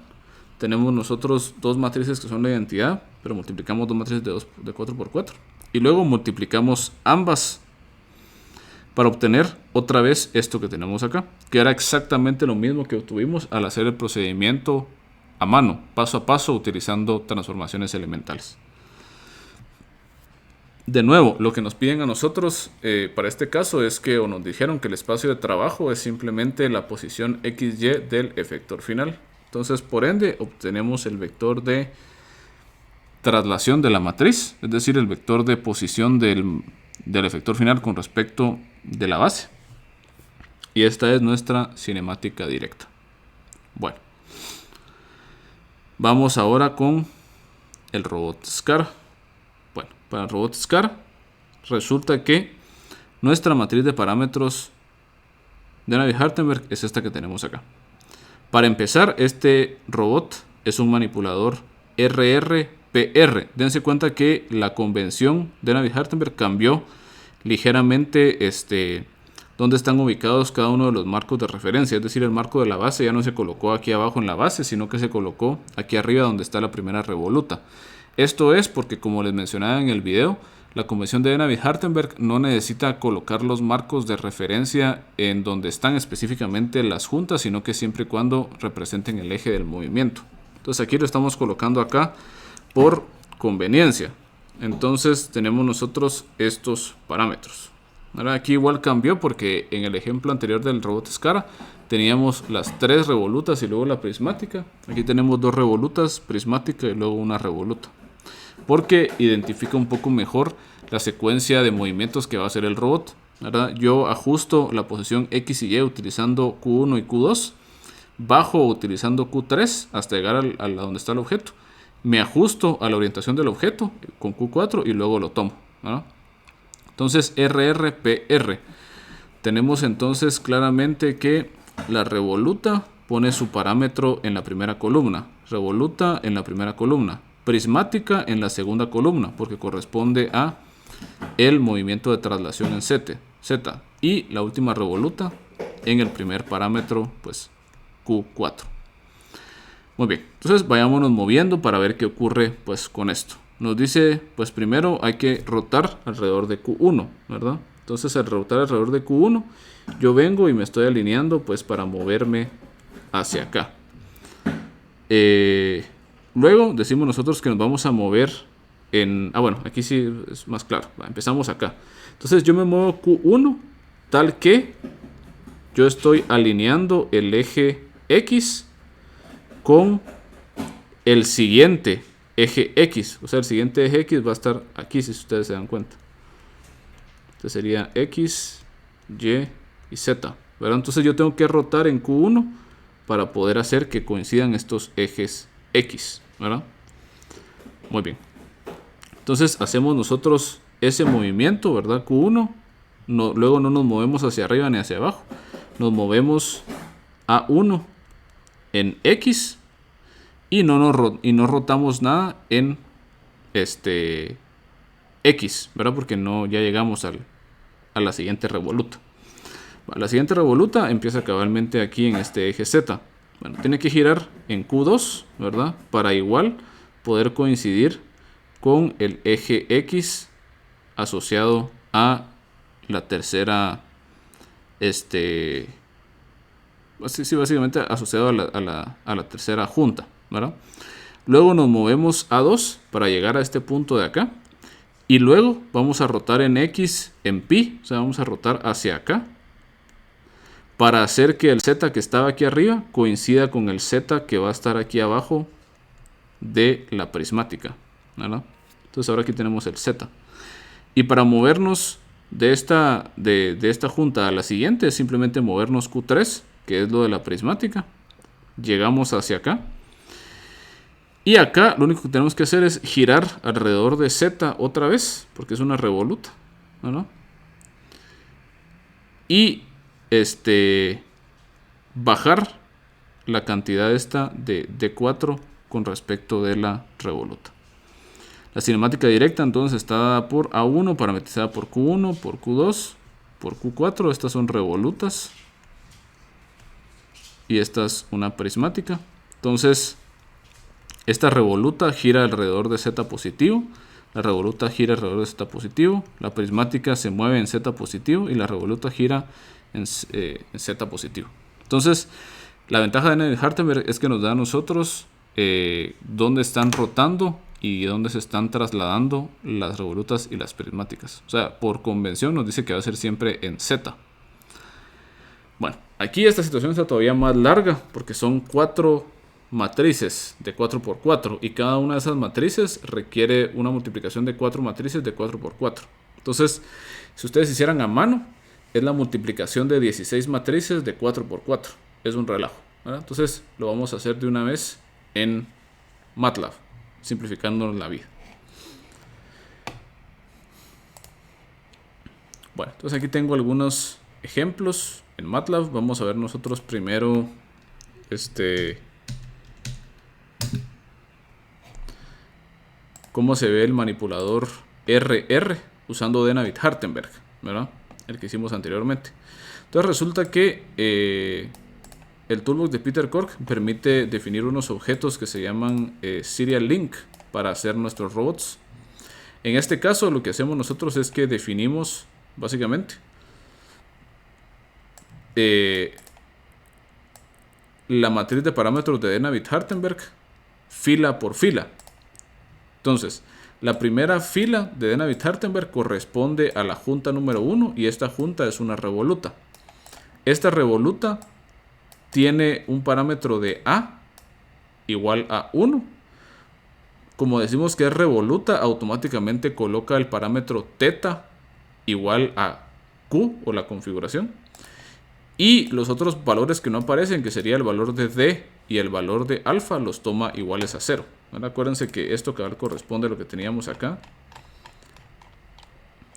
tenemos nosotros dos matrices que son la identidad, pero multiplicamos dos matrices de 4×4. Y luego multiplicamos ambas para obtener otra vez esto que tenemos acá, que era exactamente lo mismo que obtuvimos al hacer el procedimiento a mano, paso a paso, utilizando transformaciones elementales. De nuevo, lo que nos piden a nosotros para este caso es que, o nos dijeron que el espacio de trabajo es simplemente la posición XY del efector final. Entonces, por ende, obtenemos el vector de traslación de la matriz, es decir, el vector de posición del efector final con respecto de la base. Y esta es nuestra cinemática directa. Bueno, vamos ahora con el robot SCAR. Bueno, para el robot SCAR resulta que nuestra matriz de parámetros de Navier-Hartenberg es esta que tenemos acá. Para empezar, este robot es un manipulador RR-PR. Dense cuenta que la convención de Navier-Hartenberg cambió ligeramente dónde están ubicados cada uno de los marcos de referencia. Es decir, el marco de la base ya no se colocó aquí abajo en la base, sino que se colocó aquí arriba donde está la primera revoluta. Esto es porque, como les mencionaba en el video, la convención de Navier-Hartenberg no necesita colocar los marcos de referencia en donde están específicamente las juntas, sino que siempre y cuando representen el eje del movimiento. Entonces aquí lo estamos colocando acá por conveniencia. Entonces tenemos nosotros estos parámetros. Ahora aquí igual cambió porque en el ejemplo anterior del robot Scara teníamos las 3 revolutas y luego la prismática. Aquí tenemos 2 revolutas, prismática y luego una revoluta. Porque identifica un poco mejor la secuencia de movimientos que va a hacer el robot, ¿verdad? Yo ajusto la posición X y Y utilizando Q1 y Q2, bajo utilizando Q3 hasta llegar a donde está el objeto. Me ajusto a la orientación del objeto con Q4 y luego lo tomo, ¿verdad? Entonces RRPR. Tenemos entonces claramente que la revoluta pone su parámetro en la primera columna, revoluta en la primera columna, prismática en la segunda columna, porque corresponde a el movimiento de traslación en Z, y la última revoluta en el primer parámetro, pues Q4. Muy bien, entonces vayámonos moviendo para ver qué ocurre pues con esto. Nos dice, pues primero hay que rotar alrededor de Q1, ¿verdad? Entonces al rotar alrededor de Q1, yo vengo y me estoy alineando pues para moverme hacia acá. Luego decimos nosotros que nos vamos a mover en... bueno, aquí sí es más claro. Empezamos acá. Entonces yo me muevo Q1 tal que yo estoy alineando el eje X con el siguiente eje X. O sea, el siguiente eje X va a estar aquí, si ustedes se dan cuenta. Este sería X, Y y Z, ¿verdad? Entonces yo tengo que rotar en Q1 para poder hacer que coincidan estos ejes X, ¿verdad? Muy bien. Entonces hacemos nosotros ese movimiento, ¿verdad? Q1. Luego no nos movemos hacia arriba ni hacia abajo. Nos movemos A1 en X y no rotamos nada en X, ¿verdad? Porque ya llegamos a la siguiente revoluta. La siguiente revoluta empieza cabalmente aquí en este eje Z. Bueno, tiene que girar en Q2, ¿verdad? Para igual poder coincidir con el eje X asociado a la tercera, sí, básicamente asociado a la tercera junta, ¿verdad? Luego nos movemos A2 para llegar a este punto de acá. Y luego vamos a rotar en X en pi, o sea, vamos a rotar hacia acá, para hacer que el Z que estaba aquí arriba coincida con el Z que va a estar aquí abajo de la prismática, ¿verdad? Entonces ahora aquí tenemos el Z. Y para movernos de esta junta a la siguiente es simplemente movernos Q3, que es lo de la prismática. Llegamos hacia acá. Y acá lo único que tenemos que hacer es girar alrededor de Z otra vez, porque es una revoluta, ¿verdad? Y bajar la cantidad esta de D4 con respecto de la revoluta. La cinemática directa entonces está dada por A1 parametrizada por Q1, por Q2, por Q4. Estas son revolutas. Y esta es una prismática. Entonces, esta revoluta gira alrededor de Z positivo. La revoluta gira alrededor de Z positivo. La prismática se mueve en Z positivo. Y la revoluta gira en Z positivo. Entonces, la ventaja de Denavit-Hartenberg es que nos da a nosotros dónde están rotando y dónde se están trasladando las revolutas y las prismáticas. O sea, por convención nos dice que va a ser siempre en Z. Bueno, aquí esta situación está todavía más larga porque son 4 matrices de 4×4 y cada una de esas matrices requiere una multiplicación de 4 matrices de 4×4. Entonces, si ustedes hicieran a mano, es la multiplicación de 16 matrices de 4×4. Es un relajo, ¿verdad? Entonces, lo vamos a hacer de una vez en MATLAB, simplificándonos la vida. Bueno, entonces aquí tengo algunos ejemplos en MATLAB. Vamos a ver nosotros primero cómo se ve el manipulador RR usando Denavit-Hartenberg, ¿verdad? El que hicimos anteriormente. Entonces resulta que el toolbox de Peter Cork permite definir unos objetos que se llaman serial link para hacer nuestros robots. En este caso lo que hacemos nosotros es que definimos básicamente la matriz de parámetros de Denavit-Hartenberg fila por fila. Entonces, La primera fila de Denavit-Hartenberg corresponde a la junta número 1 y esta junta es una revoluta. Esta revoluta tiene un parámetro de A igual a 1. Como decimos que es revoluta, automáticamente coloca el parámetro θ igual a Q o la configuración. Y los otros valores que no aparecen, que sería el valor de D y el valor de alfa, los toma iguales a 0. Ahora acuérdense que esto corresponde a lo que teníamos acá,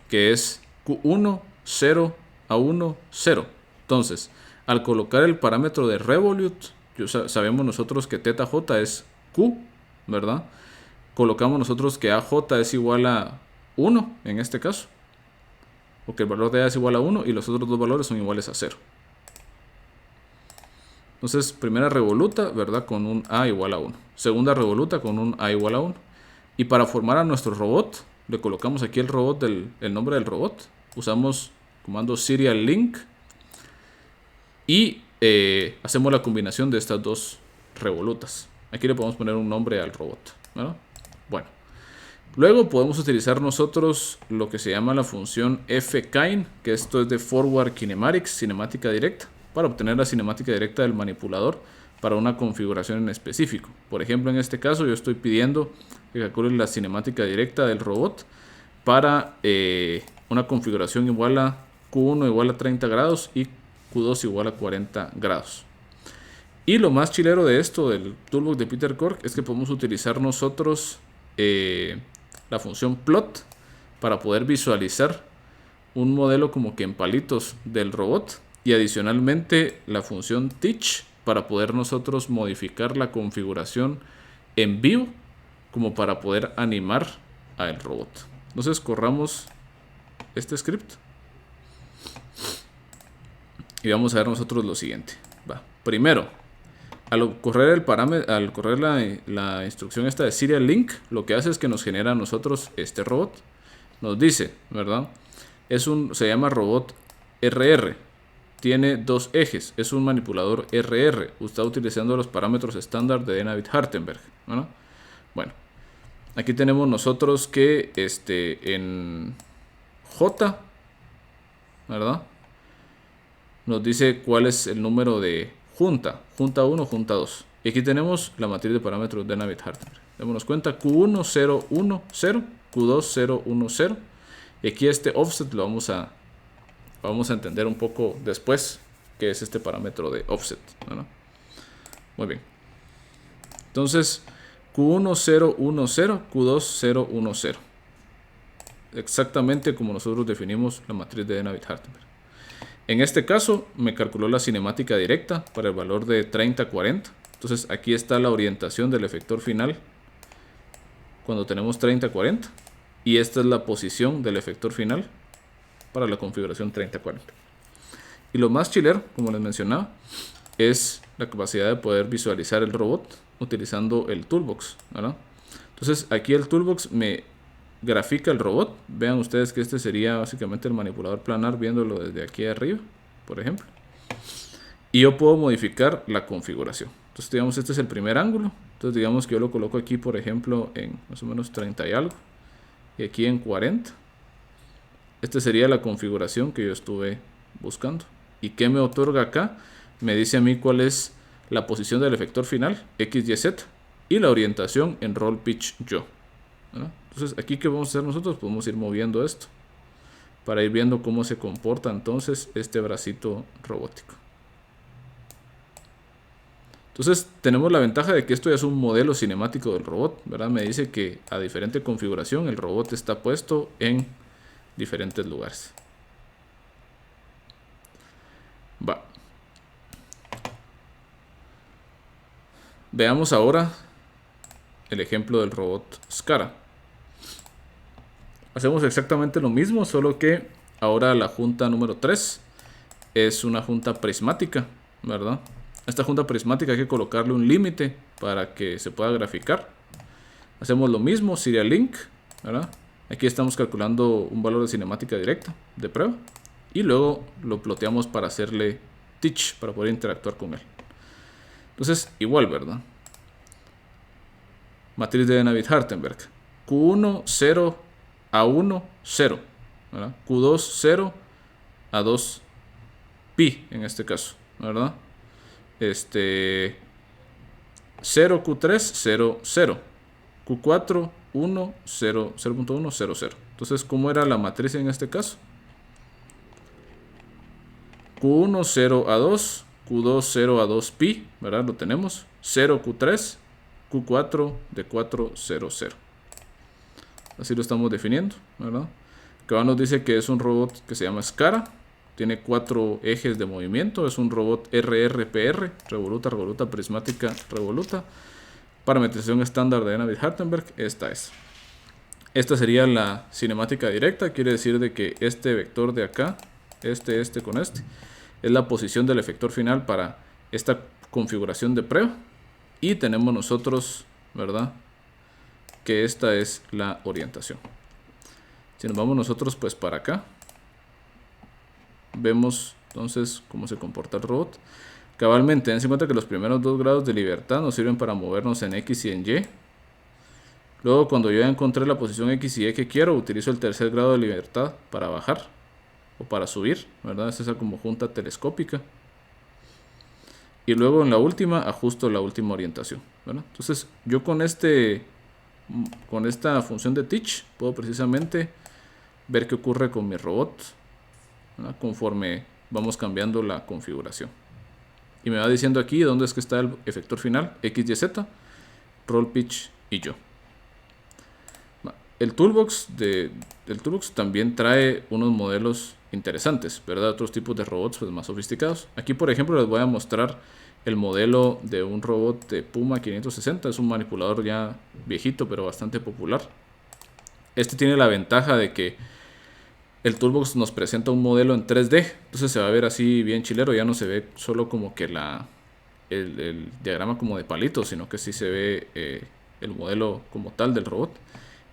que es Q1, 0, A1, 0. Entonces, al colocar el parámetro de revolute, sabemos nosotros que θj es Q, ¿verdad? Colocamos nosotros que AJ es igual a 1 en este caso, porque el valor de A es igual a 1 y los otros dos valores son iguales a 0. Entonces, primera revoluta, ¿verdad? Con un A igual a 1. Segunda revoluta con un A igual a 1. Y para formar a nuestro robot, le colocamos aquí el nombre del robot. Usamos comando serial link. Y hacemos la combinación de estas dos revolutas. Aquí le podemos poner un nombre al robot, ¿verdad? Bueno. Luego podemos utilizar nosotros lo que se llama la función fkin, que esto es de Forward Kinematics, cinemática directa, para obtener la cinemática directa del manipulador para una configuración en específico. Por ejemplo, en este caso yo estoy pidiendo que calcule la cinemática directa del robot para una configuración igual a Q1 igual a 30 grados y Q2 igual a 40 grados. Y lo más chilero de esto, del toolbox de Peter Cork, es que podemos utilizar nosotros la función plot para poder visualizar un modelo como que en palitos del robot, y adicionalmente la función teach para poder nosotros modificar la configuración en vivo como para poder animar al robot. Entonces corramos este script y vamos a ver nosotros lo siguiente. Primero, al correr la instrucción esta de serial link, lo que hace es que nos genera a nosotros este robot. Nos dice, ¿verdad? Se llama robot RR. Tiene dos ejes. Es un manipulador RR. Está utilizando los parámetros estándar de Denavit-Hartenberg, ¿verdad? Bueno, aquí tenemos nosotros que en J, ¿verdad? Nos dice cuál es el número de junta 1, junta 2. Y aquí tenemos la matriz de parámetros de Denavit-Hartenberg. Démonos cuenta, Q1, 0, 1, 0, Q2, 0, 1, 0. Y aquí este offset lo vamos a entender un poco después, que es este parámetro de offset, ¿verdad? Muy bien. Entonces, Q1, 0, 1, 0, Q2, 0, 1, 0. Exactamente como nosotros definimos la matriz de Denavit-Hartenberg. En este caso me calculó la cinemática directa para el valor de 30-40. Entonces aquí está la orientación del efector final cuando tenemos 30-40. Y esta es la posición del efector final para la configuración 30-40. Y lo más chilero, como les mencionaba, es la capacidad de poder visualizar el robot utilizando el toolbox, ¿verdad? Entonces aquí el toolbox me grafica el robot. Vean ustedes que este sería básicamente el manipulador planar viéndolo desde aquí arriba, por ejemplo. Y yo puedo modificar la configuración. Entonces digamos este es el primer ángulo. Entonces digamos que yo lo coloco aquí, por ejemplo, en más o menos 30 y algo. Y aquí en 40. Esta sería la configuración que yo estuve buscando. ¿Y qué me otorga acá? Me dice a mí cuál es la posición del efector final, X, Y, Z. Y la orientación en roll pitch yaw, ¿verdad? Entonces aquí que vamos a hacer nosotros, podemos ir moviendo esto para ir viendo cómo se comporta entonces este bracito robótico. Entonces tenemos la ventaja de que esto ya es un modelo cinemático del robot, ¿verdad? Me dice que a diferente configuración el robot está puesto en diferentes lugares. Veamos ahora el ejemplo del robot Skara. Hacemos exactamente lo mismo, solo que ahora la junta número 3 es una junta prismática, ¿verdad? Esta junta prismática hay que colocarle un límite para que se pueda graficar. Hacemos lo mismo, serial link, ¿verdad? Aquí estamos calculando un valor de cinemática directa de prueba y luego lo ploteamos para hacerle teach, para poder interactuar con él. Entonces, igual, ¿verdad? Matriz de Denavit-Hartenberg. Q1, 0, A1, 0. ¿Verdad? Q2, 0, A2, pi en este caso, ¿verdad? 0, Q3, 0, 0. Q4, 1, 0, 0.1, 0, 0. Entonces, ¿cómo era la matriz en este caso? Q1, 0, A2, Q2, 0, A2, pi, ¿verdad? Lo tenemos. 0, Q3, Q4, D4, 0, 0. Así lo estamos definiendo, ¿verdad? Acá nos dice que es un robot que se llama SCARA. Tiene 4 ejes de movimiento. Es un robot RRPR, revoluta, revoluta, prismática, revoluta. Parametrización estándar de Navier-Hartenberg. Esta es. Esta sería la cinemática directa. Quiere decir de que este vector de acá, este con este, es la posición del efector final para esta configuración de prueba. Y tenemos nosotros, ¿verdad?, que esta es la orientación. Si nos vamos nosotros pues para acá, vemos entonces cómo se comporta el robot. Cabalmente, dense cuenta que los primeros 2 grados de libertad nos sirven para movernos en X y en Y. Luego, cuando yo ya encontré la posición X y Y que quiero, utilizo el tercer grado de libertad para bajar o para subir, ¿verdad? Es esa como junta telescópica. Y luego en la última, ajusto la última orientación, ¿verdad? Entonces, yo con esta función de teach puedo precisamente ver qué ocurre con mi robot, ¿verdad?, conforme vamos cambiando la configuración. Y me va diciendo aquí dónde es que está el efector final, X, Y, Z, roll, pitch y yo. El toolbox también trae unos modelos interesantes, ¿verdad? Otros tipos de robots pues, más sofisticados. Aquí, por ejemplo, les voy a mostrar el modelo de un robot de Puma 560. Es un manipulador ya viejito, pero bastante popular. Este tiene la ventaja de que el toolbox nos presenta un modelo en 3D. Entonces se va a ver así bien chilero. Ya no se ve solo como que el diagrama como de palitos, sino que sí se ve el modelo como tal del robot.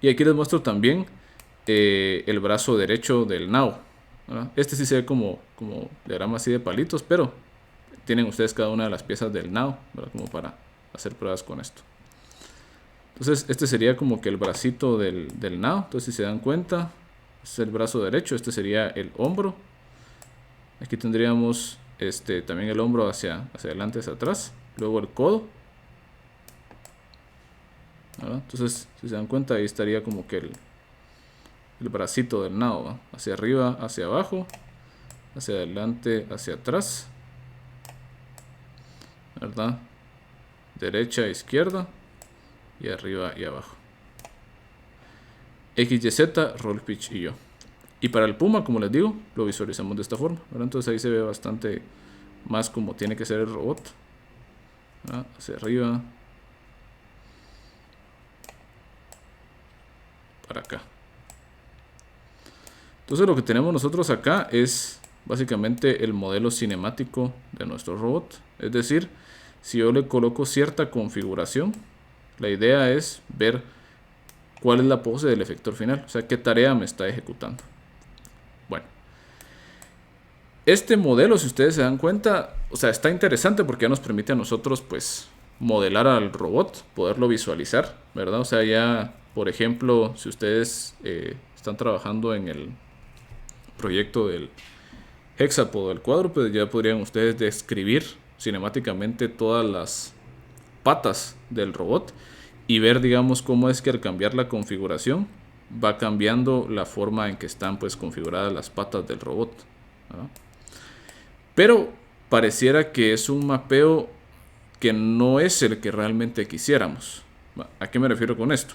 Y aquí les muestro también el brazo derecho del Nao, ¿verdad? Este sí se ve como diagrama así de palitos, pero tienen ustedes cada una de las piezas del Nao, ¿verdad?, como para hacer pruebas con esto. Entonces este sería como que el bracito del Nao. Entonces si se dan cuenta, este es el brazo derecho, este sería el hombro. Aquí tendríamos también el hombro hacia adelante, hacia atrás. Luego el codo, ¿verdad? Entonces si se dan cuenta, ahí estaría como que el bracito del Nao, ¿verdad?, hacia arriba, hacia abajo, hacia adelante, hacia atrás, ¿verdad?, derecha, izquierda y arriba y abajo. X, Y, Z, roll, pitch y yo. Y para el Puma, como les digo, lo visualizamos de esta forma, ¿verdad? Entonces ahí se ve bastante más como tiene que ser el robot, ¿verdad?, hacia arriba, para acá. Entonces lo que tenemos nosotros acá es básicamente el modelo cinemático de nuestro robot. Es decir, si yo le coloco cierta configuración, la idea es ver cuál es la pose del efector final, o sea, qué tarea me está ejecutando. Bueno, este modelo, si ustedes se dan cuenta, o sea, está interesante porque ya nos permite a nosotros pues modelar al robot, poderlo visualizar, ¿verdad? O sea, ya, por ejemplo, si ustedes están trabajando en el proyecto del hexapod o del cuádruped, ya podrían ustedes describir cinemáticamente todas las patas del robot y ver, digamos, cómo es que al cambiar la configuración va cambiando la forma en que están pues configuradas las patas del robot, ¿verdad? Pero pareciera que es un mapeo que no es el que realmente quisiéramos. ¿A qué me refiero con esto?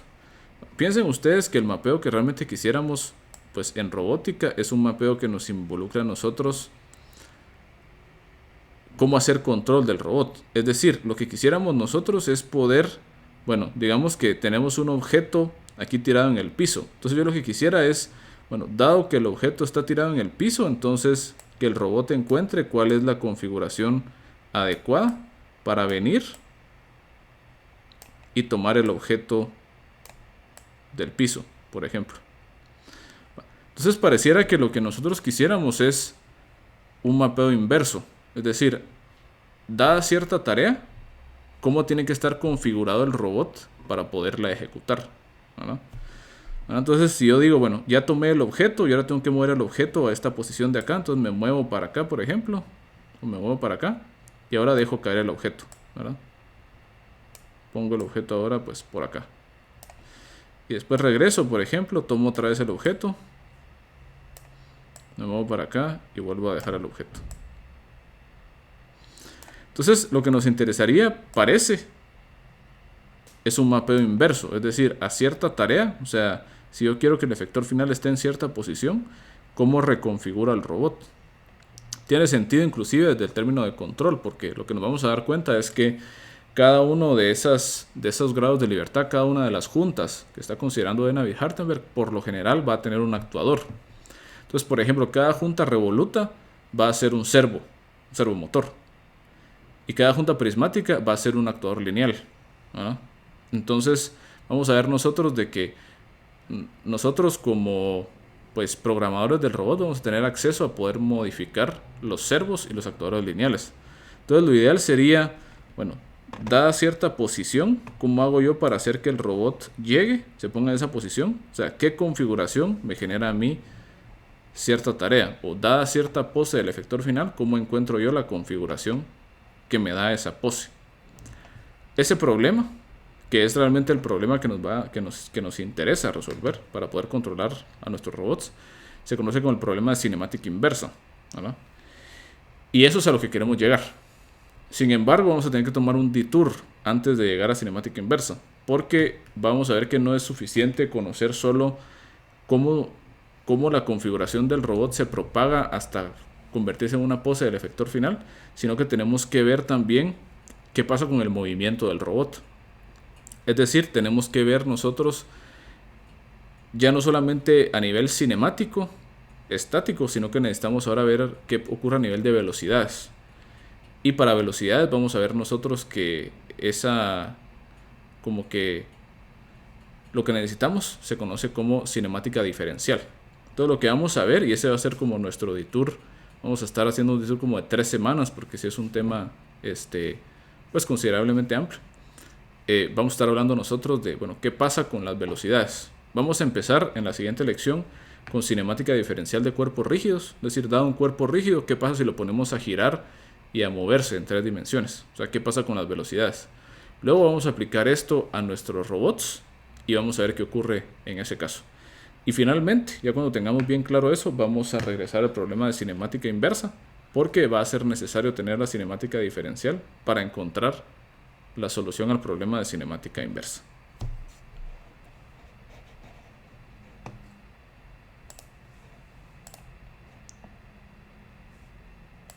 Piensen ustedes que el mapeo que realmente quisiéramos pues en robótica es un mapeo que nos involucra a nosotros cómo hacer control del robot. Es decir, lo que quisiéramos nosotros es poder, bueno, digamos que tenemos un objeto aquí tirado en el piso. Entonces yo lo que quisiera es, bueno, dado que el objeto está tirado en el piso, entonces que el robot encuentre cuál es la configuración adecuada para venir y tomar el objeto del piso, por ejemplo. Entonces pareciera que lo que nosotros quisiéramos es un mapeo inverso. Es decir, dada cierta tarea, cómo tiene que estar configurado el robot para poderla ejecutar, ¿verdad? Entonces, si yo digo, bueno, ya tomé el objeto y ahora tengo que mover el objeto a esta posición de acá, entonces me muevo para acá, por ejemplo, o me muevo para acá, y ahora dejo caer el objeto, ¿verdad? Pongo el objeto ahora, pues, por acá. Y después regreso, por ejemplo, tomo otra vez el objeto, me muevo para acá y vuelvo a dejar el objeto. Entonces, lo que nos interesaría, parece, es un mapeo inverso, es decir, a cierta tarea, o sea, si yo quiero que el efector final esté en cierta posición, ¿cómo reconfigura el robot? Tiene sentido inclusive desde el término de control, porque lo que nos vamos a dar cuenta es que cada uno de esos grados de libertad, cada una de las juntas que está considerando de Navier-Hartenberg, por lo general va a tener un actuador. Entonces, por ejemplo, cada junta revoluta va a ser un servomotor. Y cada junta prismática va a ser un actuador lineal, ¿no? Entonces, vamos a ver nosotros de que nosotros como pues programadores del robot vamos a tener acceso a poder modificar los servos y los actuadores lineales. Entonces, lo ideal sería, bueno, dada cierta posición, ¿cómo hago yo para hacer que el robot llegue, se ponga en esa posición? O sea, ¿qué configuración me genera a mí cierta tarea? O dada cierta pose del efector final, ¿cómo encuentro yo la configuración que me da esa pose? Ese problema, que es realmente el problema que nos interesa resolver para poder controlar a nuestros robots, se conoce como el problema de cinemática inversa, ¿verdad? Y eso es a lo que queremos llegar. Sin embargo, vamos a tener que tomar un detour antes de llegar a cinemática inversa, porque vamos a ver que no es suficiente conocer solo cómo la configuración del robot se propaga hasta convertirse en una pose del efector final, sino que tenemos que ver también qué pasa con el movimiento del robot. Es decir, tenemos que ver nosotros ya no solamente a nivel cinemático, estático, sino que necesitamos ahora ver qué ocurre a nivel de velocidades. Y para velocidades vamos a ver nosotros que como que lo que necesitamos se conoce como cinemática diferencial. Todo lo que vamos a ver, y ese va a ser como nuestro detour, vamos a estar haciendo un detour como de 3 semanas, porque si es un tema pues considerablemente amplio. Vamos a estar hablando nosotros de, bueno, qué pasa con las velocidades. Vamos a empezar en la siguiente lección con cinemática diferencial de cuerpos rígidos, es decir, dado un cuerpo rígido, ¿qué pasa si lo ponemos a girar y a moverse en 3 dimensiones? O sea, ¿qué pasa con las velocidades? Luego vamos a aplicar esto a nuestros robots y vamos a ver qué ocurre en ese caso. Y finalmente, ya cuando tengamos bien claro eso, vamos a regresar al problema de cinemática inversa, porque va a ser necesario tener la cinemática diferencial para encontrar la solución al problema de cinemática inversa.